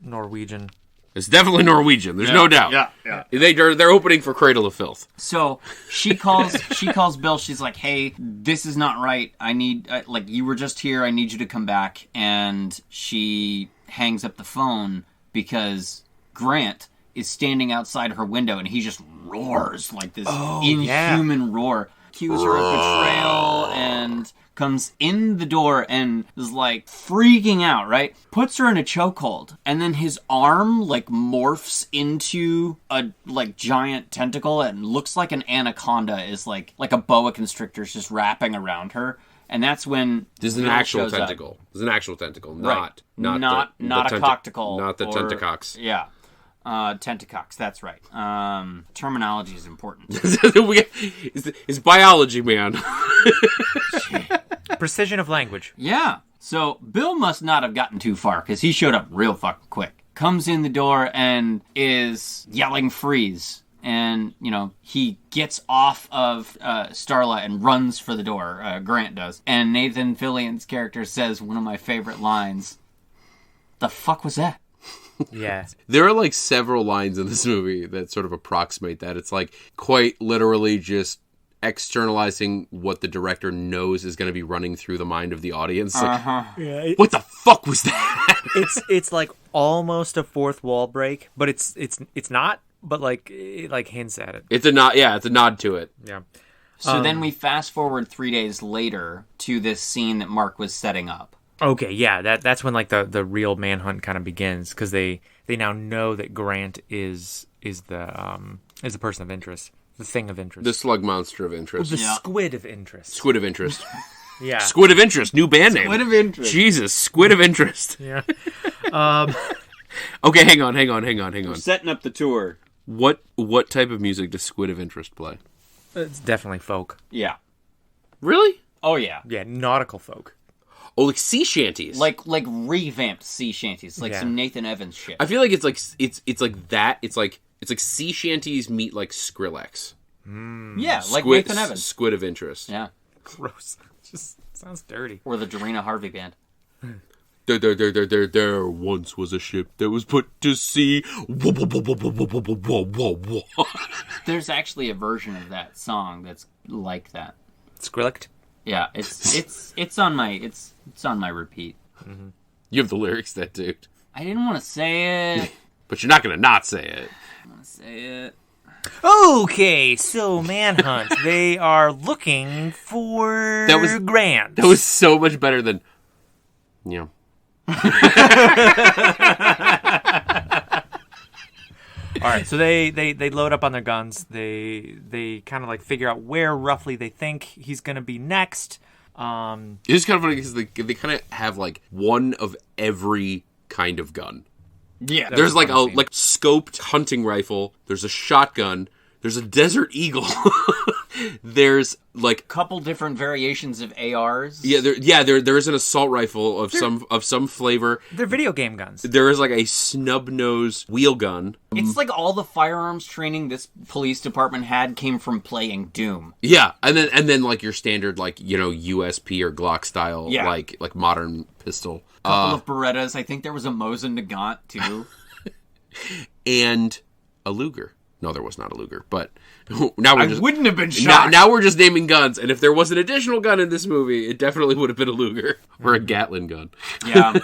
Norwegian. It's definitely Norwegian. There's no doubt. yeah. They're opening for Cradle of Filth. So she calls Bill. She's like, "Hey, this is not right. I need like you were just here. I need you to come back." And she hangs up the phone because Grant is standing outside her window, and he just roars like this inhuman roar. accuse her of betrayal, and comes in the door and is like freaking out, right? Puts her in a chokehold, and then his arm like morphs into a like giant tentacle and looks like an anaconda is like a boa constrictor is just wrapping around her. And that's when this is an actual tentacle. This is an actual tentacle, not a cocticle. Not the tentacox. Yeah. Tentacox, that's right. Terminology is important. It's biology, man. Precision of language. Yeah. So Bill must not have gotten too far because he showed up real fucking quick. Comes in the door and is yelling freeze. And, you know, he gets off of Starla and runs for the door. Grant does. And Nathan Fillion's character says one of my favorite lines. The fuck was that? Yeah. There are like several lines in this movie that sort of approximate that. It's like quite literally just externalizing what the director knows is going to be running through the mind of the audience. Like, what the fuck was that? It's like almost a fourth wall break, but it's not. But like it like hints at it. It's a nod. Yeah, it's a nod to it. Yeah. So then we fast forward 3 days later to this scene that Mark was setting up. Okay, yeah, that's when like the real manhunt kind of begins because they now know that Grant is the person of interest, the thing of interest, the slug monster of interest, the squid of interest, squid of interest. Yeah, squid of interest, new band name. Squid of interest. Jesus, squid of interest. Yeah. Okay, hang on. We're setting up the tour. What type of music does Squid of Interest play? It's definitely folk. Yeah. Really? Oh yeah. Yeah, nautical folk. Oh, like sea shanties. Like revamped sea shanties, like some Nathan Evans shit. I feel like it's like that. It's like sea shanties meet like Skrillex. Yeah, like Nathan Evans. Squid of Interest. Yeah. Gross. Just sounds dirty. Or the Dorina Harvey band. There once was a ship that was put to sea. There's actually a version of that song that's like that. Skrillex? Yeah, it's on my repeat. Mm-hmm. You have the lyrics, that dude. I didn't want to say it. But you're not gonna not say it. I want to say it. Okay, so Manhunt. They are looking for Grant. That was so much better than, you know. All right, so they load up on their guns. They kind of like figure out where roughly they think he's going to be next. It's kind of funny because they kind of have like one of every kind of gun. Yeah, there's like a scoped hunting rifle. There's a shotgun. There's a Desert Eagle. There's like couple different variations of ARs. Yeah, there is an assault rifle of some flavor. They're video game guns. There is like a snub nose wheel gun. It's like all the firearms training this police department had came from playing Doom. Yeah, and then like your standard like, you know, USP or Glock style like modern pistol. Couple of Berettas. I think there was a Mosin Nagant too. And a Luger. No, there was not a Luger, but now I wouldn't have been shocked. Now we're just naming guns, and if there was an additional gun in this movie, it definitely would have been a Luger or a Gatling gun. Yeah.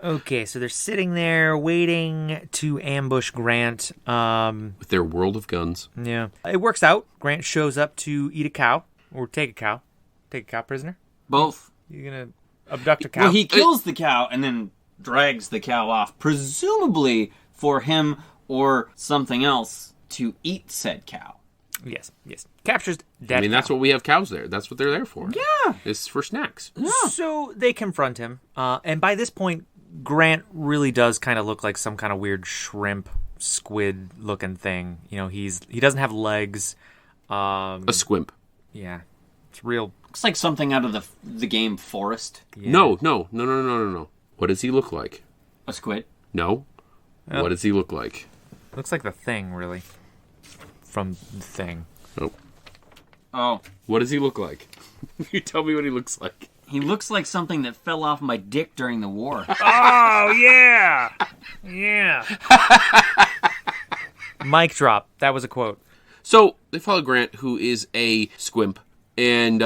Okay, so they're sitting there waiting to ambush Grant. With their world of guns. Yeah. It works out. Grant shows up to eat a cow, or take a cow. Take a cow prisoner? Both. You're going to abduct a cow? Well, he kills the cow and then drags the cow off, presumably for him or something else to eat said cow. Yes. Captures dead cow. That's what we have cows there. That's what they're there for. Yeah. It's for snacks. Yeah. So they confront him. And by this point, Grant really does kind of look like some kind of weird shrimp, squid-looking thing. You know, he doesn't have legs. A squimp. Yeah. It's real. Looks like something out of the game Forest. Yeah. No. What does he look like? A squid? No. Oh. What does he look like? Looks like the Thing, really. From the Thing. Oh. What does he look like? You tell me what he looks like. He looks like something that fell off my dick during the war. Oh, yeah! Yeah. Mic drop. That was a quote. So, they follow Grant, who is a squimp, and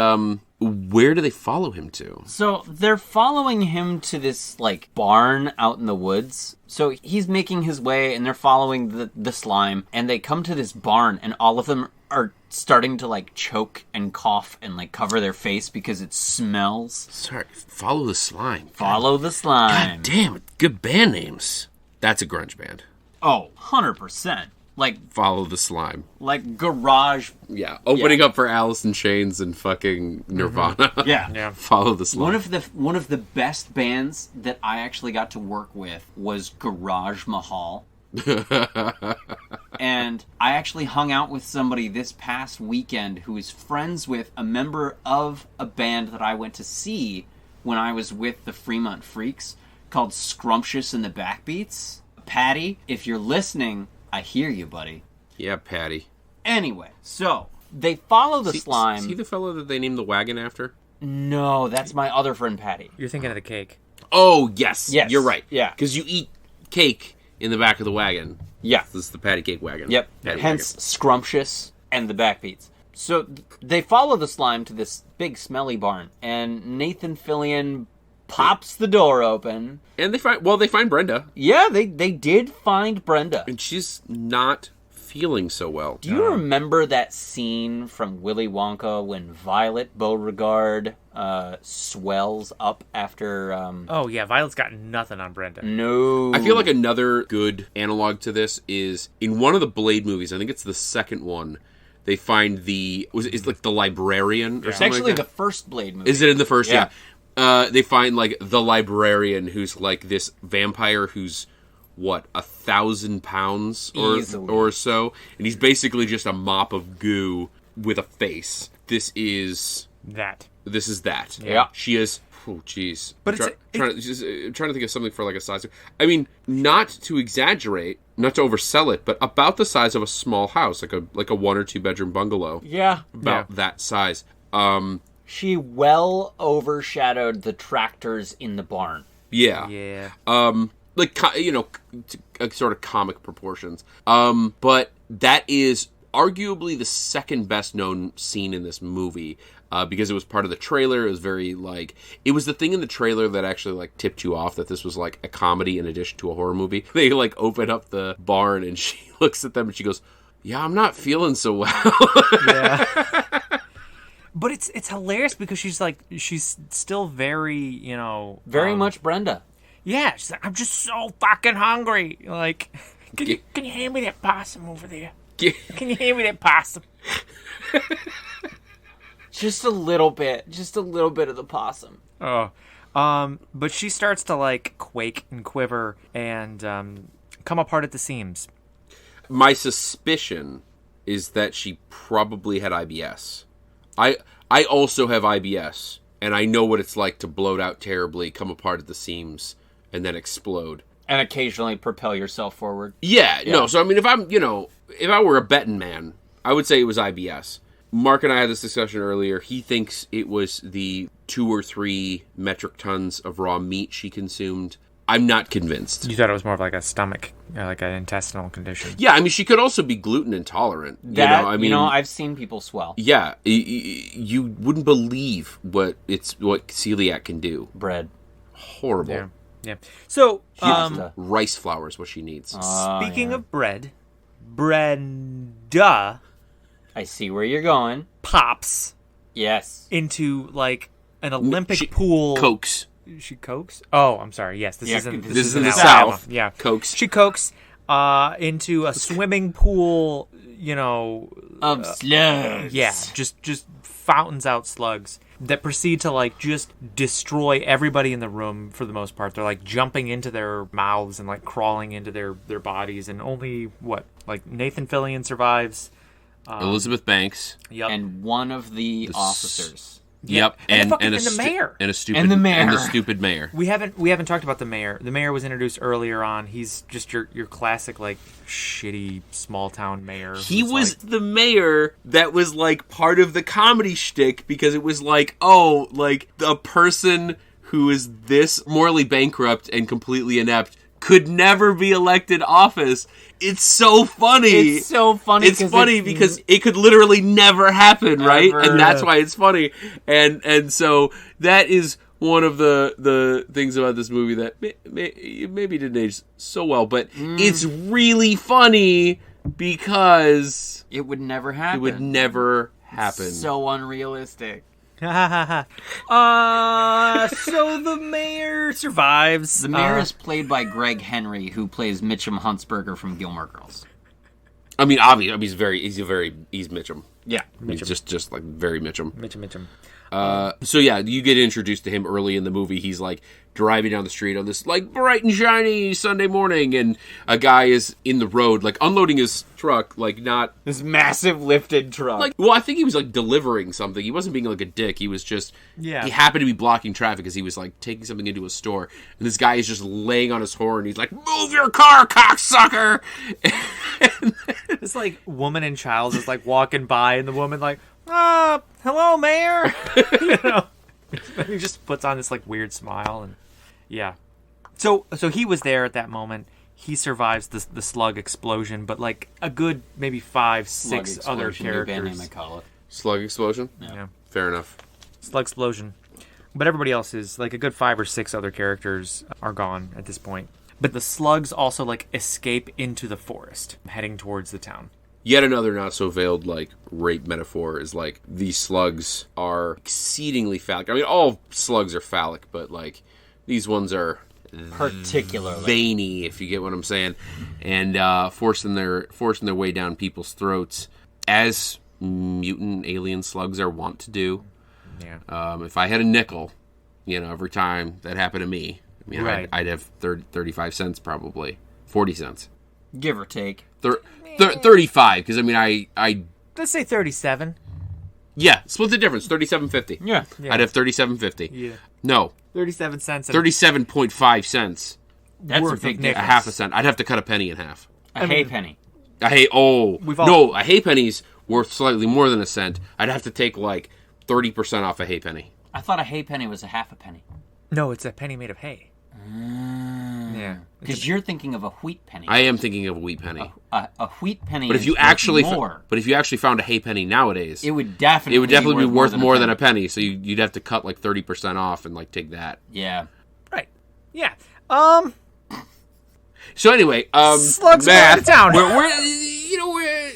where do they follow him to? So they're following him to this, like, barn out in the woods. So he's making his way, and they're following the slime, and they come to this barn, and all of them are starting to, like, choke and cough and, like, cover their face because it smells. Sorry, follow the slime. Follow the slime. God damn, good band names. That's a grunge band. Oh, 100%. Like, follow the slime. Like garage. Yeah, opening up for Alice in Chains and fucking Nirvana. Yeah. Follow the slime. One of the best bands that I actually got to work with was Garage Mahal. And I actually hung out with somebody this past weekend who is friends with a member of a band that I went to see when I was with the Fremont Freaks called Scrumptious and the Backbeats. Patty, if you're listening, I hear you, buddy. Yeah, Patty. Anyway, so they follow the slime. Is he the fellow that they named the wagon after? No, that's my other friend Patty. You're thinking of the cake. Oh, yes. Yes. You're right. Yeah. Because you eat cake in the back of the wagon. Yeah. This is the patty cake wagon. Yep. Patty Hence Scrumptious and the Backbeats. So they follow the slime to this big smelly barn, and Nathan Fillion pops the door open. And they find Brenda. Yeah, they did find Brenda. And she's not feeling so well. Do you remember that scene from Willy Wonka when Violet Beauregard swells up after... Oh, yeah, Violet's got nothing on Brenda. No. I feel like another good analog to this is in one of the Blade movies, I think it's the second one, they find it's like the librarian or It's something actually like that? the first Blade movie. Is it in the first? Yeah. They find, like, the librarian who's, like, this vampire who's, 1,000 pounds or so? And he's basically just a mop of goo with a face. This is that. Yeah. She is... Oh, jeez. But I'm trying to think of something for, like, a size. I mean, not to exaggerate, not to oversell it, but about the size of a small house, like a 1 or 2 bedroom bungalow. Yeah. About that size. She well overshadowed the tractors in the barn. Yeah. Yeah. Like, sort of comic proportions. But that is arguably the second best known scene in this movie. Because it was part of the trailer. It was very, like... It was the thing in the trailer that actually, like, tipped you off that this was, like, a comedy in addition to a horror movie. They, like, open up the barn and she looks at them and she goes, yeah, I'm not feeling so well. Yeah. But it's hilarious because she's still very, Very much Brenda. Yeah, she's like, I'm just so fucking hungry. Like, can you hand me that possum over there? Can you hand me that possum? Just a little bit of the possum. Oh, but she starts to, like, quake and quiver and come apart at the seams. My suspicion is that she probably had IBS. I also have IBS, and I know what it's like to bloat out terribly, come apart at the seams, and then explode. And occasionally propel yourself forward. Yeah. No, so I mean, if I were a betting man, I would say it was IBS. Mark and I had this discussion earlier. He thinks it was the 2 or 3 metric tons of raw meat she consumed. I'm not convinced. You thought it was more of like a stomach, like an intestinal condition. Yeah, I mean, she could also be gluten intolerant. I've seen people swell. Yeah, you wouldn't believe what celiac can do. Bread. Horrible. Yeah. So, rice flour is what she needs. Speaking of bread, Brenda... I see where you're going. Pops. Yes. Into, like, an Olympic pool. Cokes. She cokes? Oh, I'm sorry. Yes, this is in the Alabama. South. Yeah. Cokes. She cokes into a swimming pool, of slugs. Yeah, just fountains out slugs that proceed to, like, just destroy everybody in the room for the most part. They're, like, jumping into their mouths and, like, crawling into their bodies. And only, Nathan Fillion survives. Elizabeth Banks. Yep. And one of the officers. Yep, and the mayor. And the stupid mayor. We haven't talked about the mayor. The mayor was introduced earlier on. He's just your classic, like, shitty small town mayor. He was the mayor that was, like, part of the comedy shtick because it was like, oh, like, the person who is this morally bankrupt and completely inept could never be elected office. It's so funny. It's so funny. It's funny because it could literally never happen, right? And that's why it's funny. And so that is one of the things about this movie that maybe didn't age so well, but it's really funny because it would never happen. It would never happen. So unrealistic. So the mayor survives. The mayor is played by Greg Henry, who plays Mitchum Huntsberger from Gilmore Girls. I mean, obviously, he's Mitchum. Yeah, He's just like very Mitchum. Mitchum. So yeah, you get introduced to him early in the movie. He's like driving down the street on this like bright and shiny Sunday morning, and a guy is in the road, like unloading his truck, like not this massive lifted truck. Like, well, I think he was like delivering something. He wasn't being like a dick. He was just he happened to be blocking traffic because he was like taking something into a store, and this guy is just laying on his horn. He's like, "Move your car, cocksucker!" This like woman and child is like walking by, and the woman like, hello, mayor. You know, he just puts on this like weird smile, and So he was there at that moment. He survives the slug explosion, but like a good maybe 5-6 other characters. I call it. Slug explosion. Yeah, fair enough. Slug explosion, but everybody else is like a good 5 or 6 other characters are gone at this point. But the slugs also like escape into the forest, heading towards the town. Yet another not so veiled like rape metaphor is like these slugs are exceedingly phallic. I mean, all slugs are phallic, but like these ones are particularly veiny, if you get what I'm saying, and forcing their way down people's throats, as mutant alien slugs are wont to do. Yeah. If I had a nickel, every time that happened to me, I mean, right. I'd have 35 cents probably, 40 cents, give or take. 35, because I mean, I let's say 37. Yeah, split the difference. 37.50. Yeah. I'd have 37.50. Yeah. No. 37 cents. 37.5 cents. That's worth a big of difference. A half a cent. I'd have to cut a penny in half. A halfpenny. A halfpenny's worth slightly more than a cent. I'd have to take like 30% off a halfpenny. I thought a halfpenny was a half a penny. No, it's a penny made of hay. Yeah. Because you're thinking of a wheat penny. I am thinking of a wheat penny. A wheat penny. But if you actually found a halfpenny nowadays, it would definitely be worth more than a penny. So you'd have to cut like 30% off and like take that. Yeah. Right. Yeah. So anyway, slugs math. Out of town.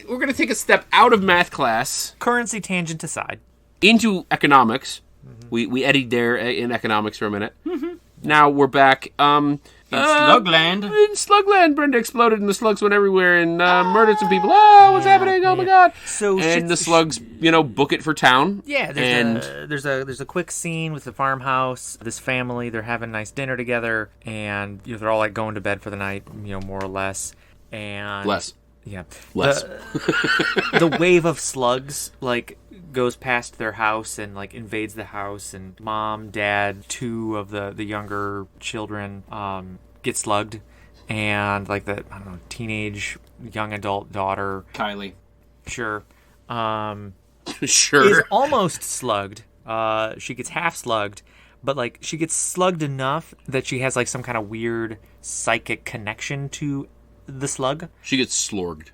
We're gonna take a step out of math class, currency tangent aside, into economics. Mm-hmm. We eddied there in economics for a minute. Mm-hmm. Now we're back. In Slugland. In Slugland, Brenda exploded and the slugs went everywhere and murdered some people. Oh, what's happening? Oh my god! So the slugs, book it for town. Yeah, there's a quick scene with the farmhouse. This family, they're having a nice dinner together, and they're all like going to bed for the night, more or less. And less. Yeah. Less. The wave of slugs like goes past their house and like invades the house, and mom, dad, 2 of the younger children get slugged, and like the teenage young adult daughter Kylie sure is almost slugged. She gets half slugged, but like she gets slugged enough that she has like some kind of weird psychic connection to the slug. She gets slorged.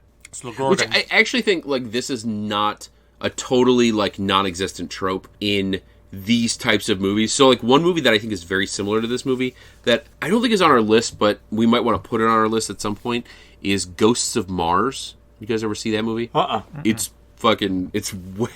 Which I actually think like this is not a totally like non-existent trope in these types of movies. So like one movie that I think is very similar to this movie that I don't think is on our list, but we might want to put it on our list at some point is Ghosts of Mars. You guys ever see that movie? It's way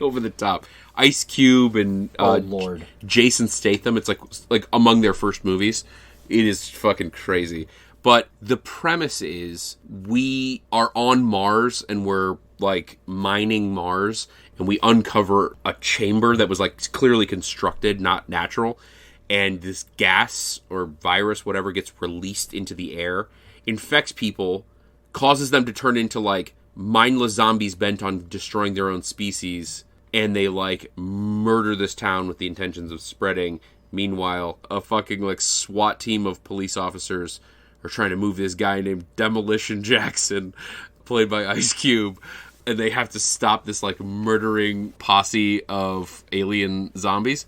over the top. Ice Cube and Lord, Jason Statham. It's like among their first movies. It is fucking crazy. But the premise is we are on Mars and we're like mining Mars and we uncover a chamber that was like clearly constructed, not natural. And this gas or virus, whatever, gets released into the air, infects people, causes them to turn into like mindless zombies bent on destroying their own species. And they like murder this town with the intentions of spreading. Meanwhile, a fucking like SWAT team of police officers are trying to move this guy named Demolition Jackson, played by Ice Cube, and they have to stop this like murdering posse of alien zombies.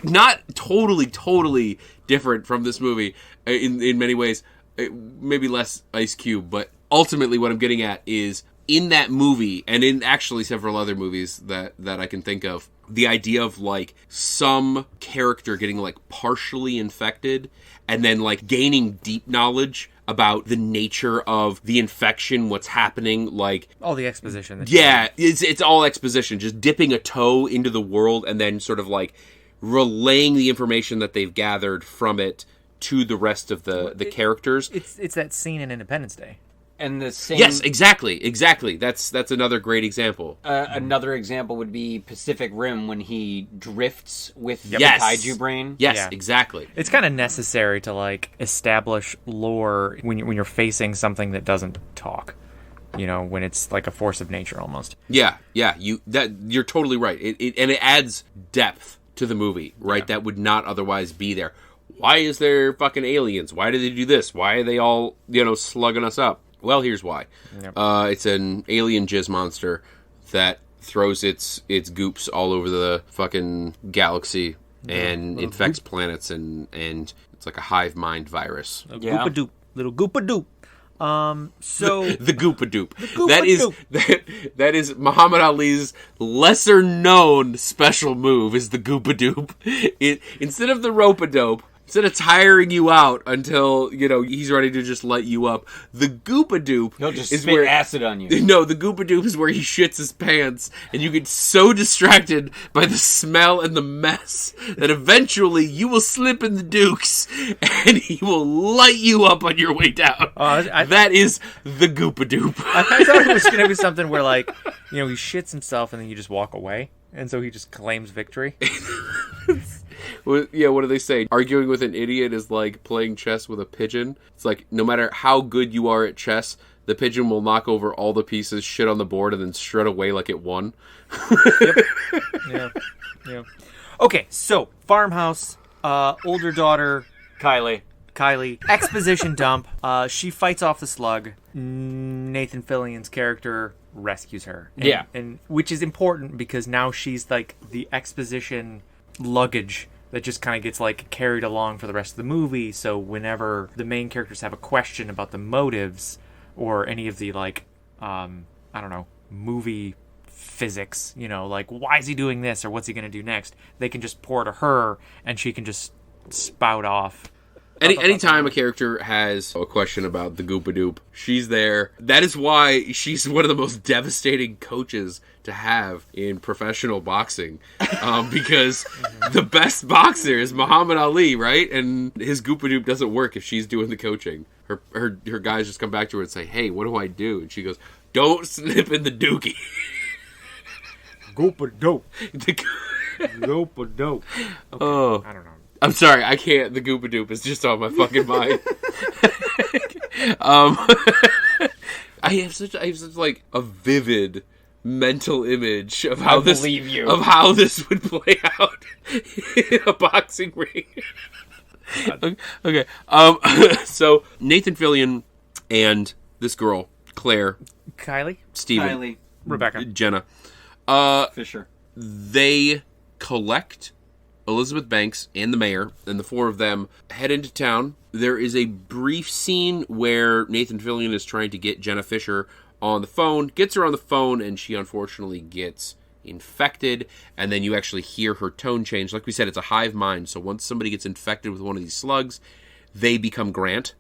not totally different from this movie in many ways. Maybe less Ice Cube, but ultimately what I'm getting at is in that movie, and in actually several other movies that I can think of, the idea of like some character getting like partially infected and then like gaining deep knowledge about the nature of the infection, what's happening, like all the exposition. It's all exposition, just dipping a toe into the world and then sort of like relaying the information that they've gathered from it to the rest of the characters. It's that scene in Independence Day. And the same. Yes, exactly. That's another great example. Another example would be Pacific Rim when he drifts with the Yes. kaiju brain. Yes, Yeah. exactly. It's kind of necessary to like establish lore when you're facing something that doesn't talk. You know, when it's like a force of nature almost. Yeah. You're totally right. It adds depth to the movie, right? Yeah. That would not otherwise be there. Why is there fucking aliens? Why do they do this? Why are they all, slugging us up? Well, here's why. Yep. It's an alien jizz monster that throws its goops all over the fucking galaxy and infects planets, and it's like a hive mind virus. Goopa-doop. Little Goopa-doop. So the Goopa-doop. That is Muhammad Ali's lesser known special move is the Goopa-doop. Instead of the rope-a-dope, instead of tiring you out until, he's ready to just let you up, the Goopa-doop He'll just is spit where acid on you. No, the Goopa-doop is where he shits his pants, and you get so distracted by the smell and the mess that eventually you will slip in the dukes, and he will light you up on your way down. That is the Goopa-doop. I thought it was going to be something where, like, he shits himself and then you just walk away, and so he just claims victory. Yeah, what do they say? Arguing with an idiot is like playing chess with a pigeon. It's like, no matter how good you are at chess, the pigeon will knock over all the pieces, shit on the board, and then strut away like it won. Yep. Yeah. Okay, so, farmhouse, older daughter... Kylie. Exposition dump. She fights off the slug. Nathan Fillion's character rescues her. And which is important because now she's like the exposition luggage that just kind of gets like carried along for the rest of the movie. So whenever the main characters have a question about the motives or any of the like, movie physics, like why is he doing this or what's he going to do next? They can just pour to her and she can just spout off. Anytime a character has a question about the Goopa-doop, she's there. That is why she's one of the most devastating coaches to have in professional boxing. Because the best boxer is Muhammad Ali, right? And his Goopa-doop doesn't work if she's doing the coaching. Her guys just come back to her and say, hey, what do I do? And she goes, don't slip in the dookie. Goopa-doop. Goopa-doop. Okay, I don't know. I'm sorry, I can't. The Goopa-doop is just on my fucking mind. I have such like a vivid mental image of how this would play out in a boxing ring. Okay. So Nathan Fillion and this girl, Claire, Kylie, Steven, Rebecca, Jenna, Fisher. They collect Elizabeth Banks and the mayor, and the four of them head into town. There is a brief scene where Nathan Fillion is trying to get Jenna Fisher on the phone, gets her on the phone, and she unfortunately gets infected, and then you actually hear her tone change. Like we said, it's a hive mind, so once somebody gets infected with one of these slugs, they become Grant.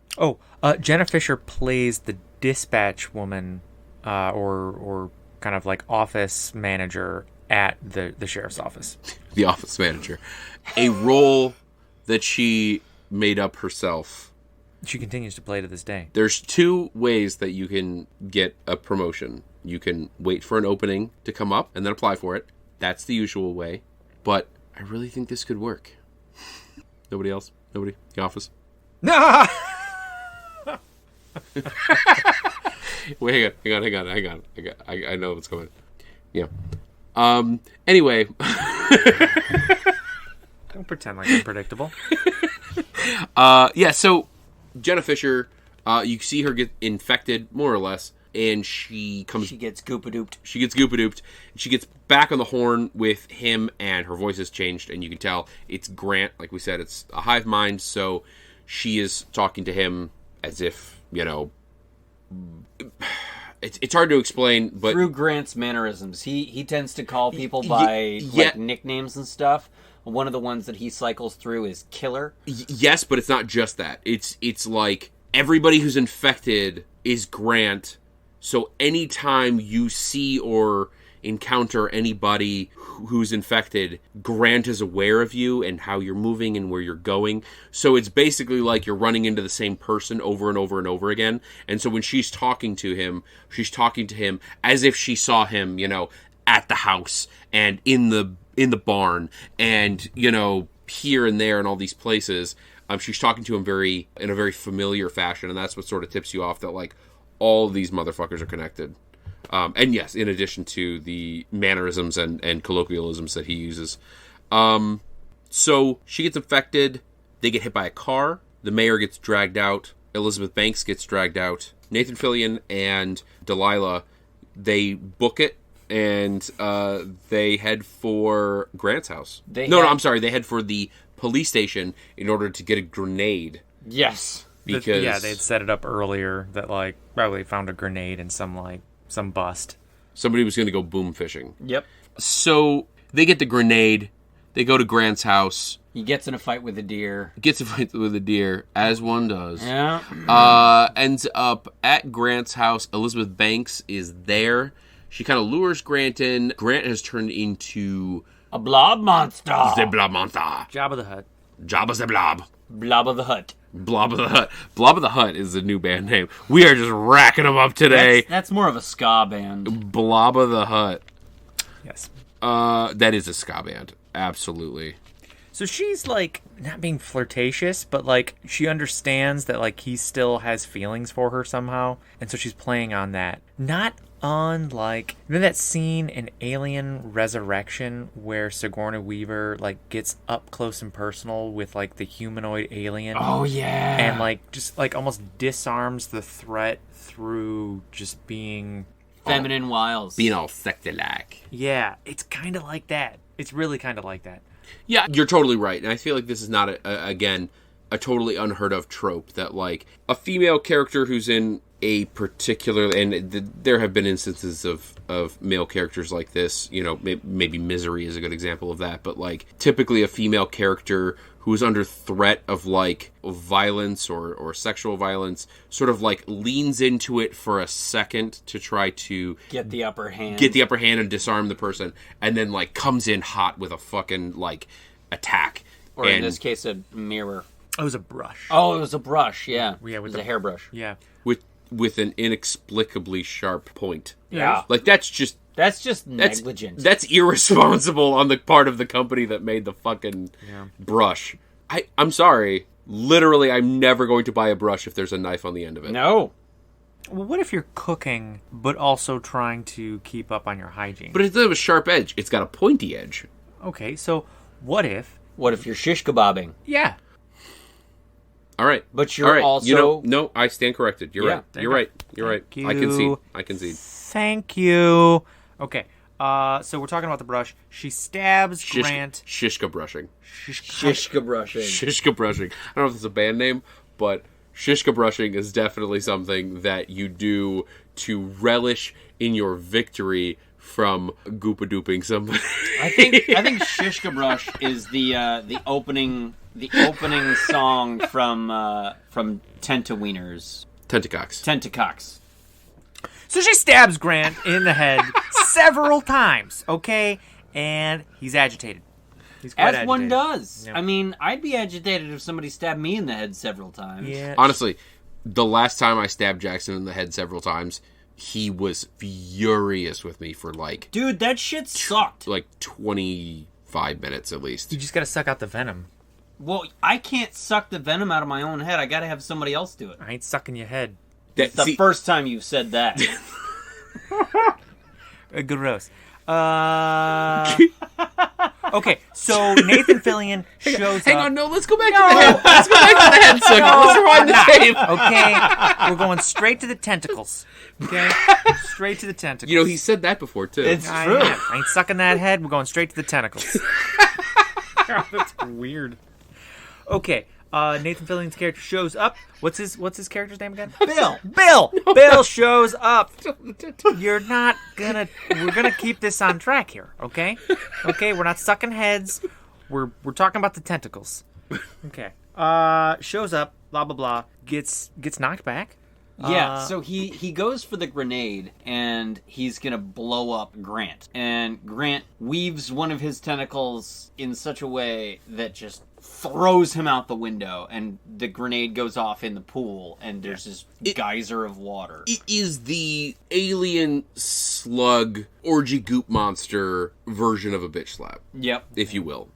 Jenna Fisher plays the dispatch woman, or kind of like office manager at the sheriff's office. The office manager. A role that she made up herself. She continues to play to this day. There's two ways that you can get a promotion. You can wait for an opening to come up and then apply for it. That's the usual way. But I really think this could work. Nobody else? Nobody? The office? No! Wait, hang on. I know what's going on. Yeah. Anyway. Don't pretend like I'm predictable. So Jenna Fisher, you see her get infected, more or less, and she gets goopadooped. She gets goopadooped. She gets back on the horn with him, and her voice has changed, and you can tell it's Grant. Like we said, it's a hive mind, so she is talking to him as if, it's hard to explain, but through Grant's mannerisms, he tends to call people by nicknames and stuff. One of the ones that he cycles through is Killer. Yes, but it's not just that. It's like everybody who's infected is Grant. So anytime you see or encounter anybody who's infected, Grant is aware of you and how you're moving and where you're going. So it's basically like you're running into the same person over and over and over again. And so when she's talking to him as if she saw him, at the house and in the barn and, here and there and all these places. She's talking to him in a very familiar fashion, and that's what sort of tips you off that, like, all of these motherfuckers are connected. And yes, in addition to the mannerisms and colloquialisms that he uses. So she gets infected. They get hit by a car. The mayor gets dragged out. Elizabeth Banks gets dragged out. Nathan Fillion and Delilah, they book it, and they head for Grant's house. They head for the police station in order to get a grenade. Yes. Because they'd set it up earlier that, like, probably found a grenade in some bust. Somebody was going to go boom fishing. Yep. So they get the grenade. They go to Grant's house. He gets in a fight with a deer. As one does. Yeah. Ends up at Grant's house. Elizabeth Banks is there. She kind of lures Grant in. Grant has turned into a blob monster. The blob monster. Jabba the Hutt. Jabba's the blob. Blob of the Hutt. Blob of the Hutt. Blob of the Hutt is the new band name. We are just racking them up today. That's more of a ska band. Blob of the Hutt. Yes. That is a ska band. Absolutely. So she's, like, not being flirtatious, but, like, she understands that, like, he still has feelings for her somehow. And so she's playing on that. Not unlike, that scene in Alien Resurrection where Sigourney Weaver, like, gets up close and personal with, like, the humanoid alien. Oh, yeah. And, like, just, like, almost disarms the threat through just being feminine wiles. Being all sexy-like. Yeah, it's kind of like that. It's really kind of like that. Yeah, you're totally right. And I feel like this is not, a totally unheard of trope that, like, a female character who's in a particular, and there have been instances of male characters like this, maybe Misery is a good example of that, but, like, typically a female character who's under threat of, like, violence or sexual violence sort of, like, leans into it for a second to try to get the upper hand and disarm the person, and then, like, comes in hot with a fucking, like, attack. Or in this case, a mirror. Oh, it was a brush. Oh, it was a brush, yeah. Yeah, it was a hairbrush. Yeah. With an inexplicably sharp point. Yeah. Like, that's just negligent. That's irresponsible on the part of the company that made the fucking brush. I'm sorry. Literally, I'm never going to buy a brush if there's a knife on the end of it. No. Well, what if you're cooking, but also trying to keep up on your hygiene? But instead of a sharp edge, it's got a pointy edge. Okay, so what if... What if you're shish kebabbing? Yeah. All right. But you're also... no, I stand corrected. You're right. You're right. You're right. You. I concede. Thank you. Okay. So we're talking about the brush. She stabs Grant. Shishka brushing. Shishka brushing. Shishka brushing. I don't know if it's a band name, but shishka brushing is definitely something that you do to relish in your victory from goopa-dooping somebody. I think Shishka Brush is the opening song from Tentawieners. Tentacox. So she stabs Grant in the head several times, okay? And he's agitated. He's quite agitated. One does. Yeah. I mean, I'd be agitated if somebody stabbed me in the head several times. Yeah. Honestly, the last time I stabbed Jackson in the head several times, he was furious with me for, like... Dude, that shit sucked. Like 25 minutes at least. You just gotta suck out the venom. Well, I can't suck the venom out of my own head. I gotta have somebody else do it. I ain't sucking your head. That's the first time you've said that. Gross. Okay, so Nathan Fillion shows Hang up. on, no, let's go back to the head. Let's go back to the head segment. Let's rewind the tape. Okay, we're going straight to the tentacles. Okay, straight to the tentacles. You know, he said that before, too. It's I true. I ain't sucking that head. We're going straight to the tentacles. That's weird. Okay, Nathan Fillion's character shows up. What's his character's name again? Bill. Bill shows up. You're not gonna. We're gonna keep this on track here. Okay. Okay. We're not sucking heads. We're talking about the tentacles. Okay. Shows up. Blah blah blah. Gets knocked back. Yeah, so he goes for the grenade, and he's going to blow up Grant. And Grant weaves one of his tentacles in such a way that just throws him out the window, and the grenade goes off in the pool, and there's this geyser of water. It is the alien slug orgy goop monster version of a bitch slap, Yep. if you will.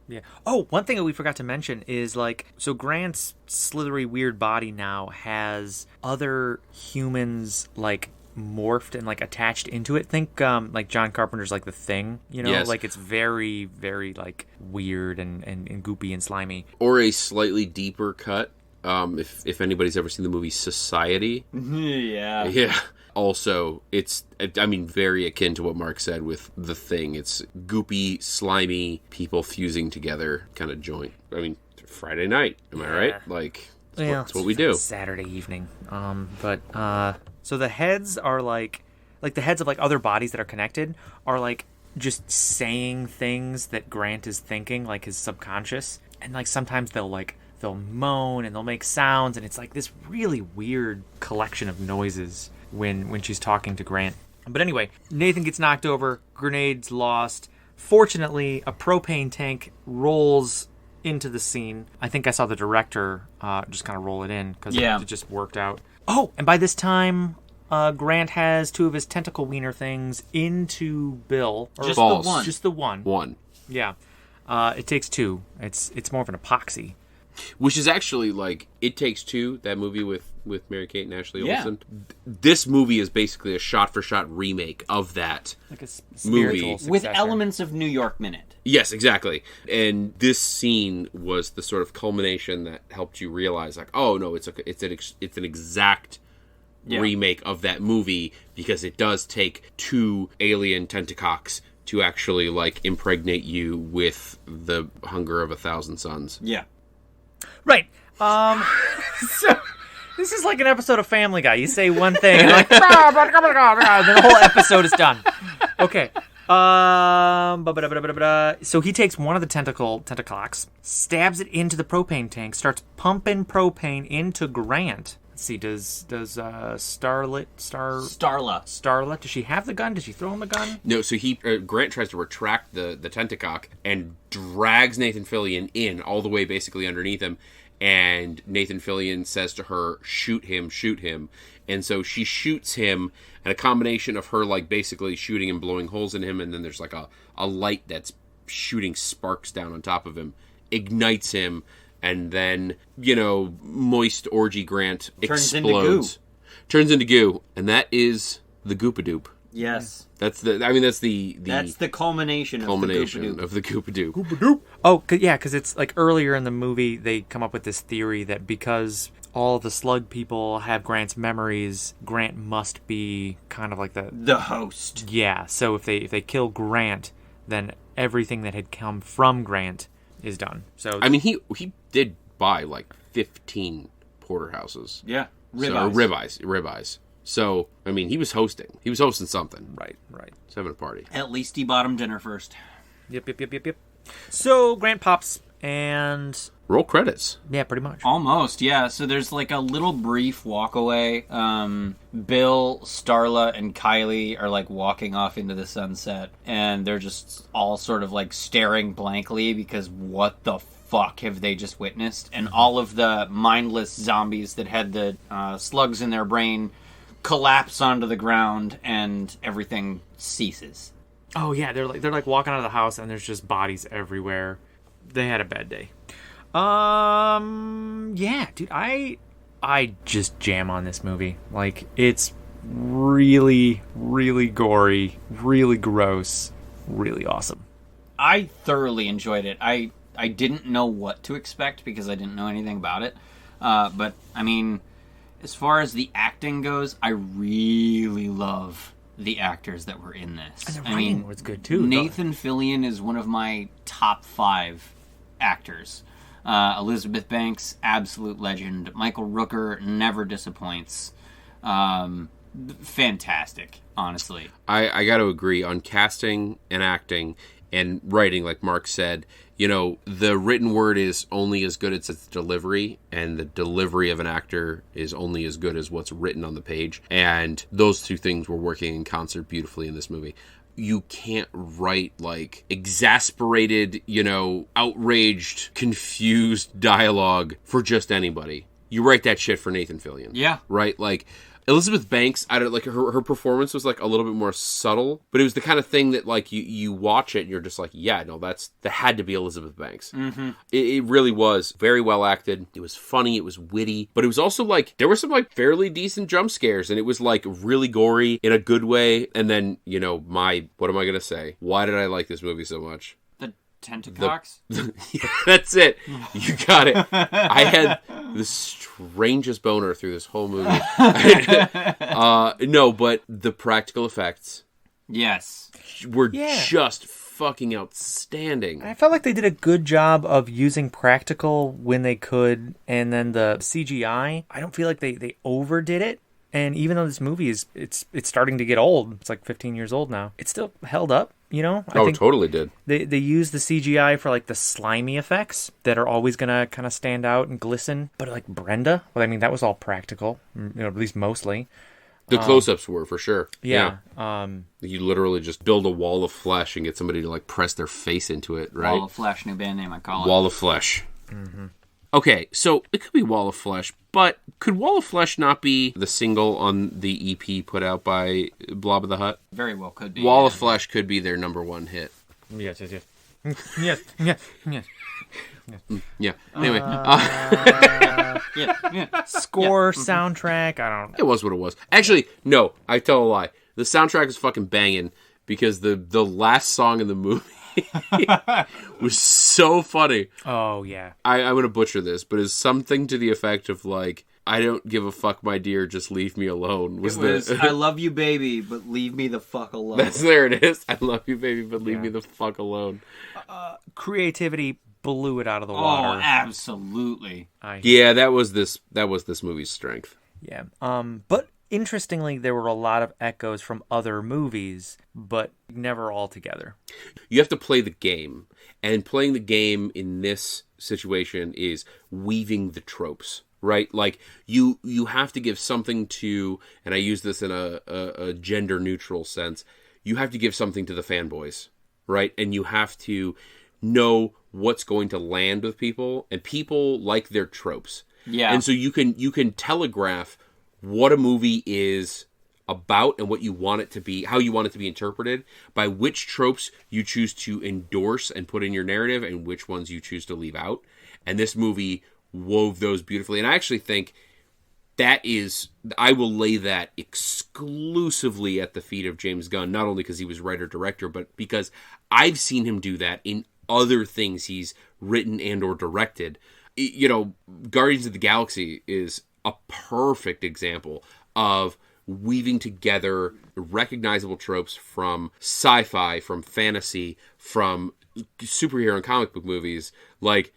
Yeah. Oh, one thing that we forgot to mention is, like, so Grant's slithery weird body now has other humans, like, morphed and, like, attached into it. Think, like, John Carpenter's, like, The Thing, you know? Yes. Like, it's very, very, like, weird and goopy and slimy. Or a slightly deeper cut. If anybody's ever seen the movie Society. Yeah. Yeah. Also, it's, I mean, very akin to what Mark said with The Thing. It's goopy, slimy, people fusing together kind of joint. I mean, Friday night, am I right? Like, that's what we do. Saturday evening. So the heads are like the heads of, like, other bodies that are connected are, like, just saying things that Grant is thinking, like his subconscious. And, like, sometimes they'll moan and they'll make sounds, and it's like this really weird collection of noises when she's talking to Grant. But anyway, Nathan gets knocked over, grenade's lost. Fortunately, a propane tank rolls into the scene. I think I saw the director just kind of roll it in because it just worked out. Oh, and by this time, Grant has two of his tentacle wiener things into Bill. Just balls. the one. Just the one. One. Yeah. It takes two. It's more of an epoxy. Which is actually, like, It Takes Two, that movie with Mary-Kate and Ashley Olsen. This movie is basically a shot-for-shot remake of that Like a movie. spiritual With successor. elements of New York Minute. Yes, exactly. And this scene was the sort of culmination that helped you realize, like, oh, no, it's an exact remake of that movie, because it does take two alien tentacocks to actually, like, impregnate you with the hunger of 1,000 suns. Yeah. Right. So this is like an episode of Family Guy. You say one thing, and like, and then the whole episode is done. Okay. So he takes one of the tentaclocks, stabs it into the propane tank, starts pumping propane into Grant. Let's see, does Starla, does she have the gun? Does she throw him the gun? No, so Grant tries to retract the tentacock and drags Nathan Fillion in all the way basically underneath him, and Nathan Fillion says to her, shoot him, and so she shoots him, and a combination of her, like, basically shooting and blowing holes in him, and then there's like a light that's shooting sparks down on top of him, ignites him, and then, you know, moist orgy Grant explodes. Turns into goo. And that is the Goopadoop. Yes. That's the culmination of the Goopadoop. Oh, yeah, because it's like earlier in the movie they come up with this theory that because all the slug people have Grant's memories, Grant must be kind of like the host. Yeah, so if they kill Grant, then everything that had come from Grant is done. So I mean, he did buy like 15 porterhouses. Yeah, ribeyes. So I mean, he was hosting something. Right. He's having a party. At least he bought him dinner first. Yep. So Grant pops and roll credits. Yeah, pretty much. Almost, yeah. So there's like a little brief walk away. Bill, Starla, and Kylie are like walking off into the sunset, and they're just all sort of like staring blankly because what the fuck have they just witnessed? And all of the mindless zombies that had the slugs in their brain collapse onto the ground, and everything ceases. Oh yeah, they're like walking out of the house, and there's just bodies everywhere. They had a bad day. Yeah, dude, I just jam on this movie. Like, it's really, really gory, really gross, really awesome. I thoroughly enjoyed it. I didn't know what to expect because I didn't know anything about it. But, I mean, as far as the acting goes, I really love the actors that were in this. And the writing was good, too. Nathan Fillion is one of my top 5 actors. Elizabeth Banks, absolute legend. Michael Rooker never disappoints. Fantastic, honestly. I got to agree on casting and acting and writing, like Mark said. You know, the written word is only as good as its delivery, and the delivery of an actor is only as good as what's written on the page. And those two things were working in concert beautifully in this movie. You can't write, like, exasperated, you know, outraged, confused dialogue for just anybody. You write that shit for Nathan Fillion. Yeah. Right? Like, Elizabeth Banks, I don't like her performance was like a little bit more subtle, but it was the kind of thing that like you watch it and you're just like, yeah, no, that had to be Elizabeth Banks. Mm-hmm. It really was very well acted. It was funny. It was witty, but it was also like there were some like fairly decent jump scares, and it was like really gory in a good way. And then what am I gonna say? Why did I like this movie so much? Tentacocks? That's it. You got it. I had the strangest boner through this whole movie. No, but the practical effects. Yes. Were just fucking outstanding. I felt like they did a good job of using practical when they could, and then the CGI, I don't feel like they overdid it. And even though this movie it's starting to get old, it's like 15 years old now, it still held up, you know? I think totally did. They used the CGI for like the slimy effects that are always going to kind of stand out and glisten. But like Brenda, well, I mean, that was all practical, at least mostly. The close-ups were, for sure. Yeah. You literally just build a wall of flesh and get somebody to like press their face into it, right? Wall of Flesh, new band name, I call it. Wall of Flesh. Mm-hmm. Okay, so it could be Wall of Flesh, but could Wall of Flesh not be the single on the EP put out by Blob of the Hut? Very well could be. Wall of Flesh could be their number one hit. Yes. Yes. Yeah. Anyway. Score, soundtrack, I don't know. It was what it was. Actually, no, I tell a lie. The soundtrack is fucking banging because the last song in the movie was so funny. Oh, yeah. I'm going to butcher this, but it's something to the effect of like, I don't give a fuck, my dear, just leave me alone. I love you, baby, but leave me the fuck alone. There it is. I love you, baby, but leave me the fuck alone. Creativity blew it out of the water. Oh, absolutely. That was this movie's strength. Yeah. But interestingly, there were a lot of echoes from other movies, but never all together. You have to play the game, and playing the game in this situation is weaving the tropes, right? Like you have to give something to, and I use this in a gender neutral sense. You have to give something to the fanboys, right? And you have to know what's going to land with people, and people like their tropes. Yeah. And so you can telegraph what a movie is about and what you want it to be, how you want it to be interpreted, by which tropes you choose to endorse and put in your narrative and which ones you choose to leave out. And this movie wove those beautifully. And I actually think I will lay that exclusively at the feet of James Gunn, not only because he was writer-director, but because I've seen him do that in other things he's written and or directed. Guardians of the Galaxy is a perfect example of weaving together recognizable tropes from sci-fi, from fantasy, from superhero and comic book movies. Like,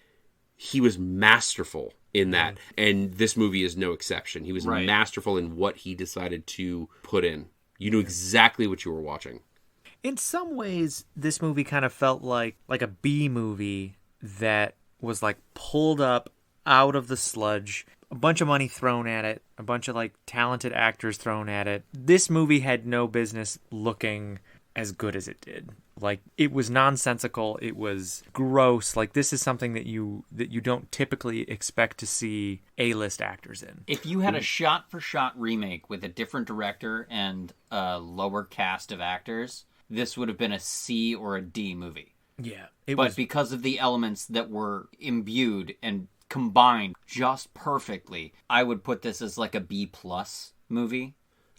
he was masterful in that, and this movie is no exception. He was masterful in what he decided to put in. You knew exactly what you were watching. In some ways, this movie kind of felt like a B movie that was like pulled up out of the sludge, a bunch of money thrown at it, a bunch of like talented actors thrown at it. This movie had no business looking as good as it did. Like, it was nonsensical, it was gross. Like, this is something that you don't typically expect to see A-list actors in. If you had a shot-for-shot remake with a different director and a lower cast of actors, this would have been a C or a D movie. Yeah. But because of the elements that were imbued and combined just perfectly, I would put this as like a B+ movie.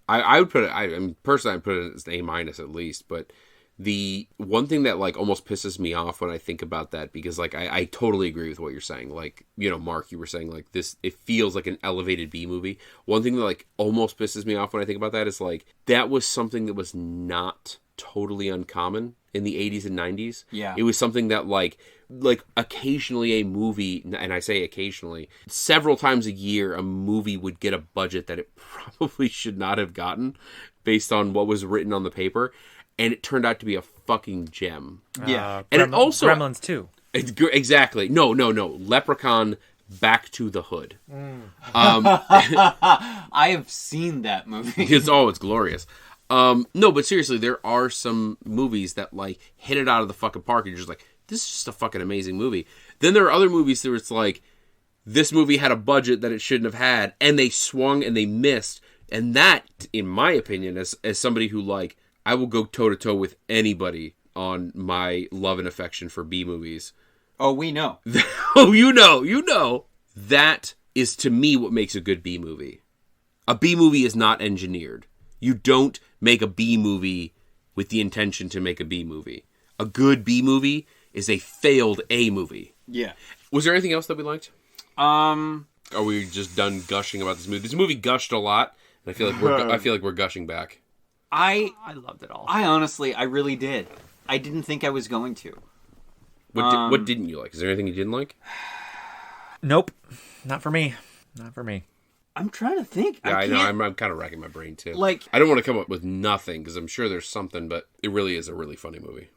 I would put it, personally I'd put it as an A- at least, but The one thing that, like, almost pisses me off when I think about that, because, like, I totally agree with what you're saying. Like, you know, Mark, you were saying, like, this, it feels like an elevated B movie. One thing that, like, almost pisses me off when I think about that is, like, that was something that was not totally uncommon in the 80s and 90s. Yeah. It was something that, like occasionally a movie, and I say occasionally, several times a year, a movie would get a budget that it probably should not have gotten based on what was written on the paper. And it turned out to be a fucking gem. Yeah. And it also... Gremlins 2. Exactly. No. Leprechaun Back to the Hood. I have seen that movie. It's glorious. No, but seriously, there are some movies that, like, hit it out of the fucking park, and you're just like, this is just a fucking amazing movie. Then there are other movies where it's like, this movie had a budget that it shouldn't have had, and they swung and they missed. And that, in my opinion, as somebody who, like, I will go toe-to-toe with anybody on my love and affection for B movies. Oh, we know. Oh, you know. That is, to me, what makes a good B movie. A B movie is not engineered. You don't make a B movie with the intention to make a B movie. A good B movie is a failed A movie. Yeah. Was there anything else that we liked? Are we just done gushing about this movie? This movie gushed a lot, and I feel like we're gushing back. I loved it all. I really did. I didn't think I was going to. What didn't you like? Is there anything you didn't like? Nope. Not for me. I'm trying to think. Yeah, I know. I'm kind of racking my brain, too. Like, I don't want to come up with nothing, because I'm sure there's something, but it really is a really funny movie.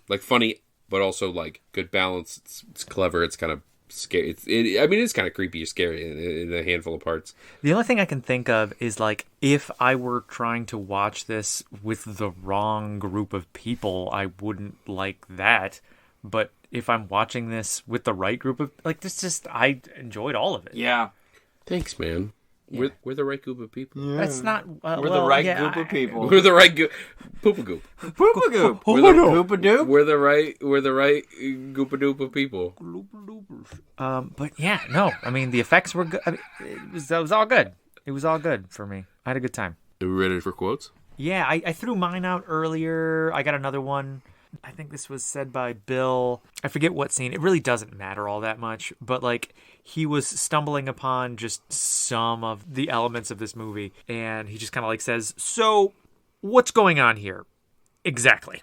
Like, funny, but also, like, good balance. It's clever. It's kind of scary. It's kind of creepy or scary in a handful of parts. The only thing I can think of is, like, if I were trying to watch this with the wrong group of people, I wouldn't like that. But if I'm watching this with the right group of, like, I enjoyed all of it. yeah. Thanks, man. Yeah. We're the right group of people. Yeah. That's not... we're the right group of people. We're the right group. Poopa goop. Poopa goop. Poopa doop. We're the right goopa doop of people. But yeah, no. I mean, the effects were good. I mean, it was all good. It was all good for me. I had a good time. Are we ready for quotes? Yeah, I threw mine out earlier. I got another one. I think this was said by Bill. I forget what scene. It really doesn't matter all that much. But, like, he was stumbling upon just some of the elements of this movie. And he just kind of, like, says, so, what's going on here? Exactly.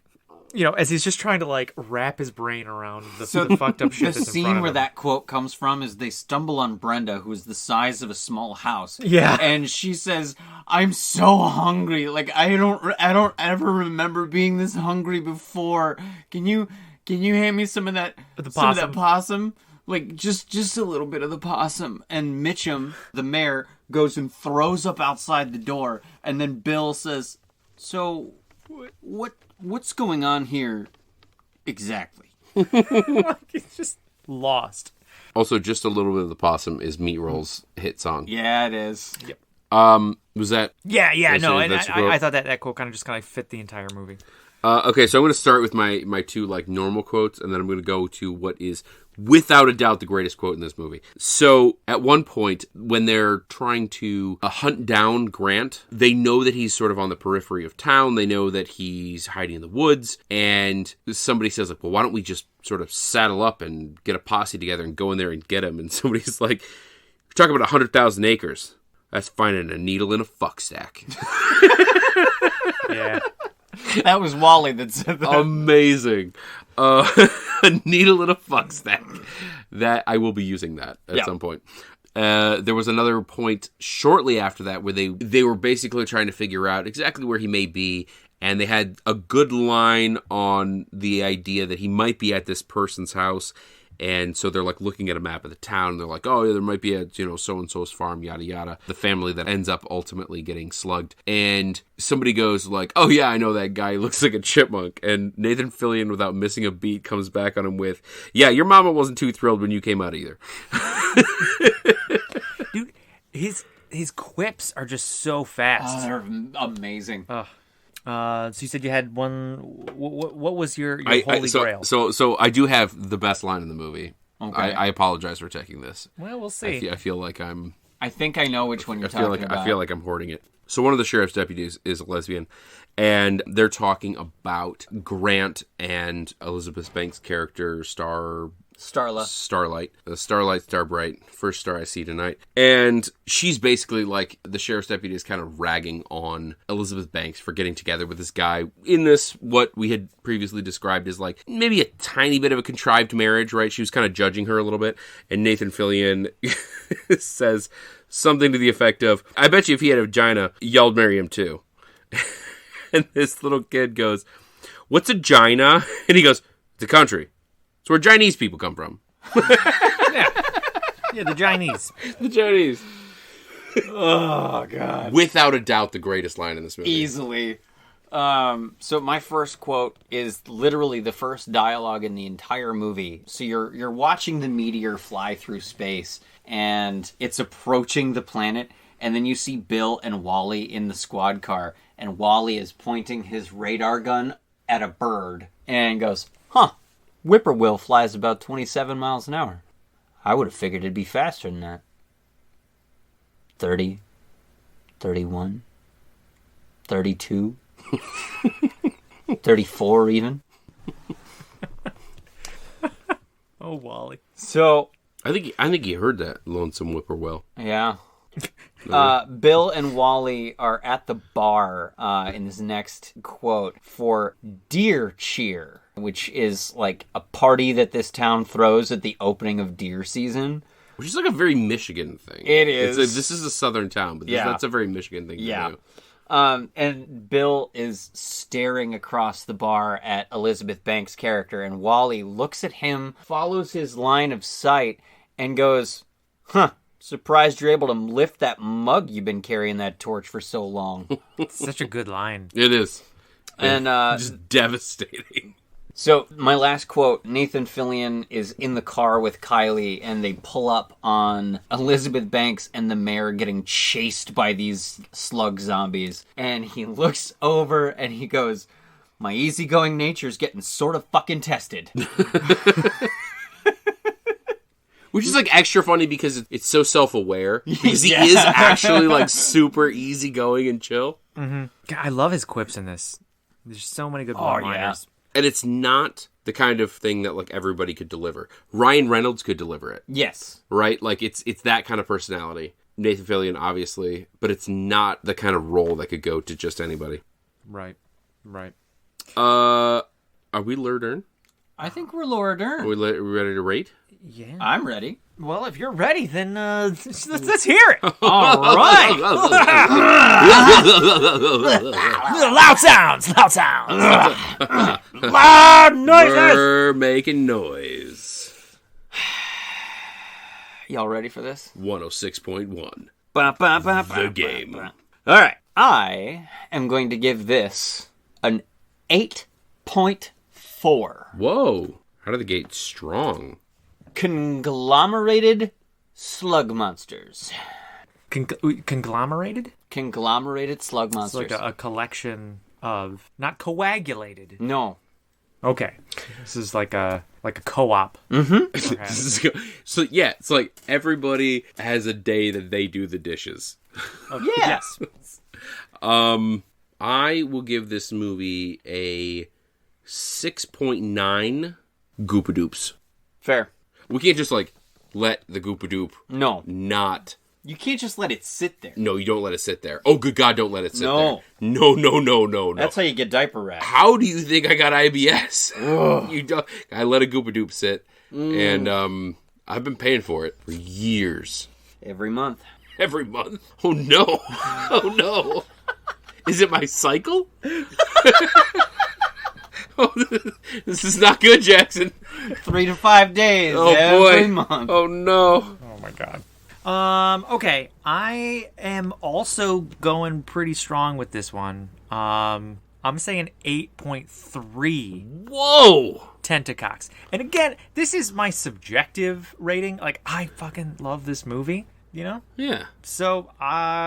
You know, as he's just trying to, like, wrap his brain around the fucked up shit that's in front of him. The scene where that quote comes from is they stumble on Brenda, who is the size of a small house. Yeah. And she says, I'm so hungry. Like, I don't ever remember being this hungry before. Can you hand me some of that possum? Like, just a little bit of the possum. And Mitchum, the mayor, goes and throws up outside the door. And then Bill says, so, what's going on here exactly? He's just lost. Also, just a little bit of the possum is Meat Roll's hit song. Yeah, it is. Yep. Was that... Yeah, no, and that's I thought that quote kind of just fit the entire movie. Okay, so I'm going to start with my two, like, normal quotes, and then I'm going to go to what is, without a doubt, the greatest quote in this movie. So, at one point, when they're trying to hunt down Grant, they know that he's sort of on the periphery of town. They know that he's hiding in the woods, and somebody says, like, well, why don't we just sort of saddle up and get a posse together and go in there and get him? And somebody's like, you're talking about 100,000 acres. That's finding a needle in a fuck sack. Yeah. That was Wally that said that. Amazing. A needle in a fuck stack. That I will be using that at some point. There was another point shortly after that where they were basically trying to figure out exactly where he may be, and they had a good line on the idea that he might be at this person's house. And so they're, like, looking at a map of the town. And they're like, oh, yeah, there might be a, so-and-so's farm, yada, yada. The family that ends up ultimately getting slugged. And somebody goes, like, oh, yeah, I know that guy. He looks like a chipmunk. And Nathan Fillion, without missing a beat, comes back on him with, yeah, your mama wasn't too thrilled when you came out either. Dude, his quips are just so fast. Oh, they're amazing. So you said you had one. What was your holy grail? So I do have the best line in the movie. Okay. I apologize for taking this. Well, we'll see. I feel like I'm... I think I know which one you're talking about. I feel like I'm hoarding it. So one of the sheriff's deputies is a lesbian, and they're talking about Grant and Elizabeth Banks' character, Starlight, Starbright, first star I see tonight. And she's basically like, the sheriff's deputy is kind of ragging on Elizabeth Banks for getting together with this guy in this, what we had previously described as like maybe a tiny bit of a contrived marriage, right? She was kind of judging her a little bit. And Nathan Fillion says something to the effect of, I bet you if he had a vagina, y'all'd marry him too. And this little kid goes, what's a gina? And he goes, it's a country. It's where Chinese people come from. Yeah, the Chinese. The Chinese. Oh, God. Without a doubt, the greatest line in this movie. Easily. So my first quote is literally the first dialogue in the entire movie. So you're watching the meteor fly through space, and it's approaching the planet, and then you see Bill and Wally in the squad car, and Wally is pointing his radar gun at a bird, and goes, whippoorwill flies about 27 miles an hour. I would have figured it'd be faster than that. 30, 31, 32, 34 even. Oh, Wally. So I think he heard that, lonesome whippoorwill. yeah. Bill and Wally are at the bar in this next quote for Deer Cheer, which is like a party that this town throws at the opening of deer season. Which is like a very Michigan thing. It is. This is a southern town, but that's a very Michigan thing to do. And Bill is staring across the bar at Elizabeth Banks' character, and Wally looks at him, follows his line of sight, and goes, surprised you're able to lift that mug you've been carrying that torch for so long. It's such a good line. It is. And just devastating. So my last quote, Nathan Fillion is in the car with Kylie, and they pull up on Elizabeth Banks and the mayor getting chased by these slug zombies. And he looks over and he goes, my easygoing nature's getting sort of fucking tested. Which is like extra funny because it's so self-aware. Because he is actually like super easygoing and chill. Mm-hmm. God, I love his quips in this. There's so many good one-liners. And it's not the kind of thing that like everybody could deliver. Ryan Reynolds could deliver it. Yes. Right? Like it's that kind of personality. Nathan Fillion, obviously, but it's not the kind of role that could go to just anybody. Right. Are we Laura Dern? I think we're Laura Dern. Are we ready to rate? Yeah. I'm ready. Well, if you're ready, then let's hear it. All right. Loud sounds. Loud noises. We're making noise. Y'all ready for this? 106.1. The game. All right. I am going to give this an 8.4. Whoa. Out of the gate strong. Conglomerated slug monsters. Conglomerated? Conglomerated slug monsters. It's like a collection of... Not coagulated. No. Okay. This is like a co-op. Mm-hmm. So, yeah, it's like everybody has a day that they do the dishes. Yes. I will give this movie a 6.9 Goopadoops. Fair. We can't just, like, let the Goopadoop not... You can't just let it sit there. No, you don't let it sit there. Oh, good God, don't let it sit No. there. No. That's how you get diaper rash. How do you think I got IBS? You don't... I let a Goopadoop sit, and I've been paying for it for years. Every month. Every month? Oh, no. Oh, no. Is it my cycle? Oh, this is not good, Jackson. 3 to 5 days every month. Oh, no. Oh, my God. Okay. I am also going pretty strong with this one. I'm saying 8.3. Whoa! Tentacocks. And again, this is my subjective rating. Like, I fucking love this movie, you know? Yeah. So,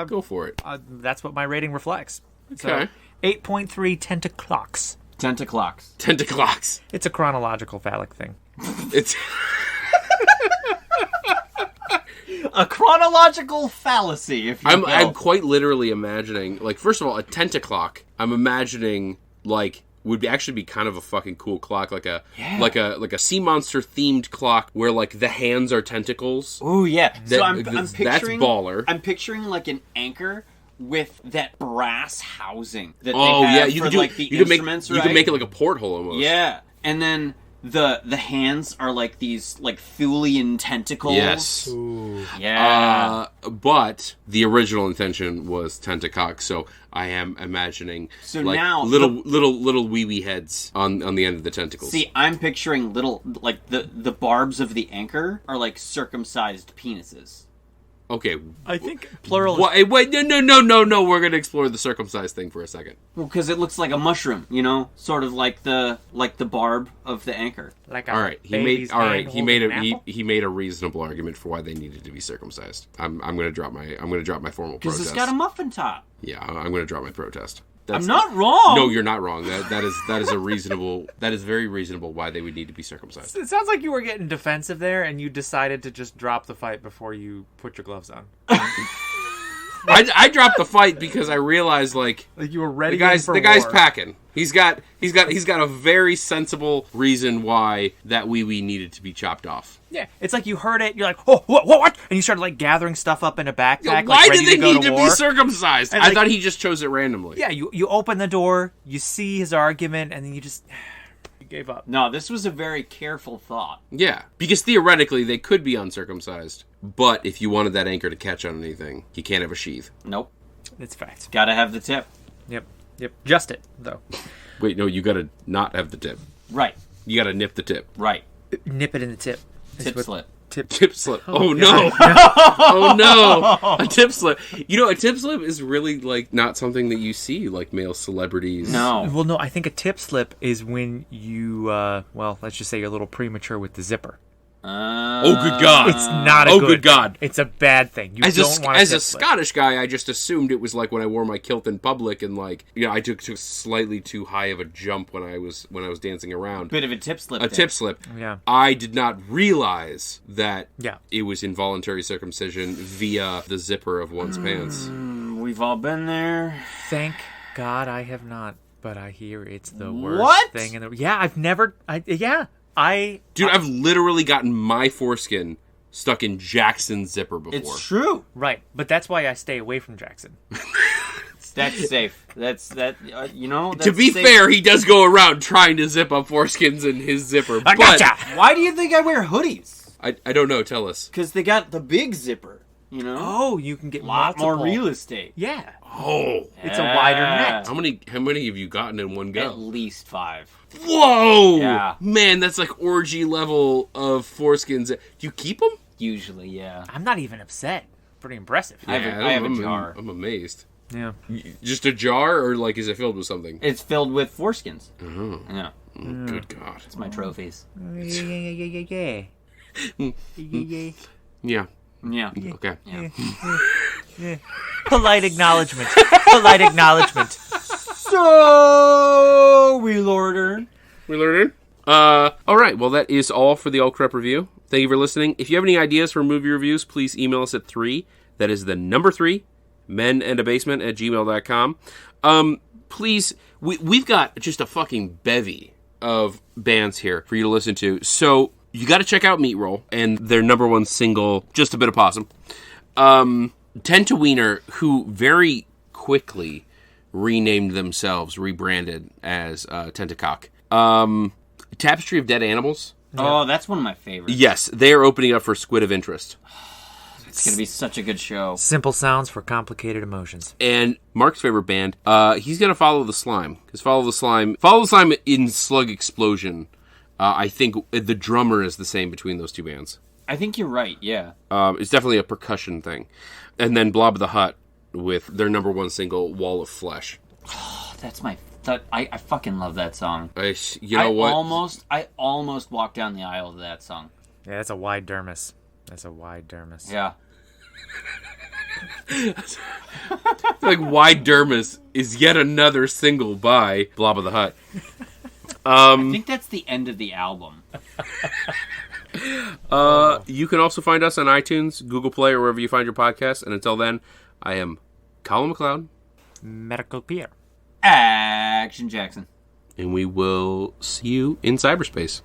go for it. That's what my rating reflects. Okay. So, 8.3 Tentaclocks. Tentaclocks. It's a chronological phallic thing. It's... A chronological fallacy, if you will. I'm quite literally imagining, like, first of all, a tentaclock I'm imagining like would actually be kind of a fucking cool clock, like a sea monster themed clock where like the hands are tentacles. Oh yeah. So I'm that's picturing baller. I'm picturing like an anchor with that brass housing that Oh they have yeah, you for can do like the you can make instruments, you right? can make it like a porthole almost. Yeah, and then the hands are like these like Thulian tentacles. Yes. Ooh. Yeah. But the original intention was tentacock, so I am imagining So like now little wee heads on the end of the tentacles. See, I'm picturing little like the barbs of the anchor are like circumcised penises. Okay. I think plural. Wait, no. We're gonna explore the circumcised thing for a second. Well, because it looks like a mushroom, you know, sort of like the barb of the anchor. Like a All right, baby's hand he made holding an apple? he made a reasonable argument for why they needed to be circumcised. I'm gonna drop my formal Because protest. it's got a muffin top. Yeah, I'm gonna drop my protest. I'm not wrong. No, you're not wrong. That is a reasonable. That is very reasonable. Why they would need to be circumcised. It sounds like you were getting defensive there, and you decided to just drop the fight before you put your gloves on. I dropped the fight because I realized like You were ready. the guy's packing. He's got a very sensible reason why that wee needed to be chopped off. Yeah, it's like you heard it. You're like, oh, what? And you started like gathering stuff up in a backpack. Why like, ready did they to go need to to war. be circumcised? And, I like- thought he just chose it randomly. Yeah, you open the door, you see his argument, and then you just you gave up. No, this was a very careful thought. Yeah, because theoretically they could be uncircumcised, but if you wanted that anchor to catch on anything, you can't have a sheath. Nope. It's fact. Gotta have the tip. Yep. Just it though. Wait, no, you gotta not have the tip. Right. You gotta nip the tip. Right. Nip it in the tip. Tip slip. Tip slip. Oh no! Oh no! A tip slip. You know, a tip slip is really like not something that you see like male celebrities. No. Well, no, I think a tip slip is when you, well, let's just say you're a little premature with the zipper. Oh good God! It's not a Oh good good God! It's a bad thing. You As don't want as tip a slip. Scottish guy, I just assumed it was like when I wore my kilt in public and like I took slightly too high of a jump when I was dancing around. Bit of a tip slip. A there. tip slip. Yeah. I did not realize that Yeah. it was involuntary circumcision via the zipper of one's pants. We've all been there. Thank God I have not, but I hear it's the worst What? thing in the. Yeah, I've never. Dude, I've literally gotten my foreskin stuck in Jackson's zipper before. It's true. Right, but that's why I stay away from Jackson. That's safe. That's that. You know. To That's be safe. fair, he does go around trying to zip up foreskins in his zipper. I but gotcha! Why do you think I wear hoodies? I don't know. Tell us. Because they got the big zipper. You know. Oh, you can get A lot more multiple. real estate. Yeah, Oh, it's a wider net. how many have you gotten in one At go? least 5. Whoa! Yeah. Man, that's like orgy level of foreskins. Do you keep them? Usually, yeah. I'm not even upset. Pretty impressive. I have a jar. I'm amazed. Yeah. Just a jar, or like is it filled with something? It's filled with foreskins. Oh, Yeah. good God. It's my trophies. Yeah. Yeah. Yeah. Okay. Yeah. Polite acknowledgement. Polite acknowledgement. So, wheel order. We learned. All right. Well, that is all for the All Crep review. Thank you for listening. If you have any ideas for movie reviews, please email us at 3. That is the number 3, menandabasement@gmail.com. Please, we've got just a fucking bevy of bands here for you to listen to. So you got to check out Meat Roll and their number 1 single, Just a Bit of Possum. Tend to Wiener, who very quickly rebranded as Tentacock. Tapestry of Dead Animals. Oh, that's one of my favorites. Yes, they are opening up for Squid of Interest. It's going to be such a good show. Simple sounds for complicated emotions. And Mark's favorite band, he's going to Follow the Slime. Because Follow the Slime in Slug Explosion, I think the drummer is the same between those two bands. I think you're right, yeah. It's definitely a percussion thing. And then Blob of the Hut with their number 1 single, Wall of Flesh. That's my... I fucking love that song. You know what? I almost walked down the aisle to that song. Yeah, that's a wide dermis. Yeah. Like Wide Dermis is yet another single by Blob of the Hut. I think that's the end of the album. You can also find us on iTunes, Google Play, or wherever you find your podcasts. And until then, I am Colin McLeod. Medical Pierre. Action Jackson. And we will see you in cyberspace.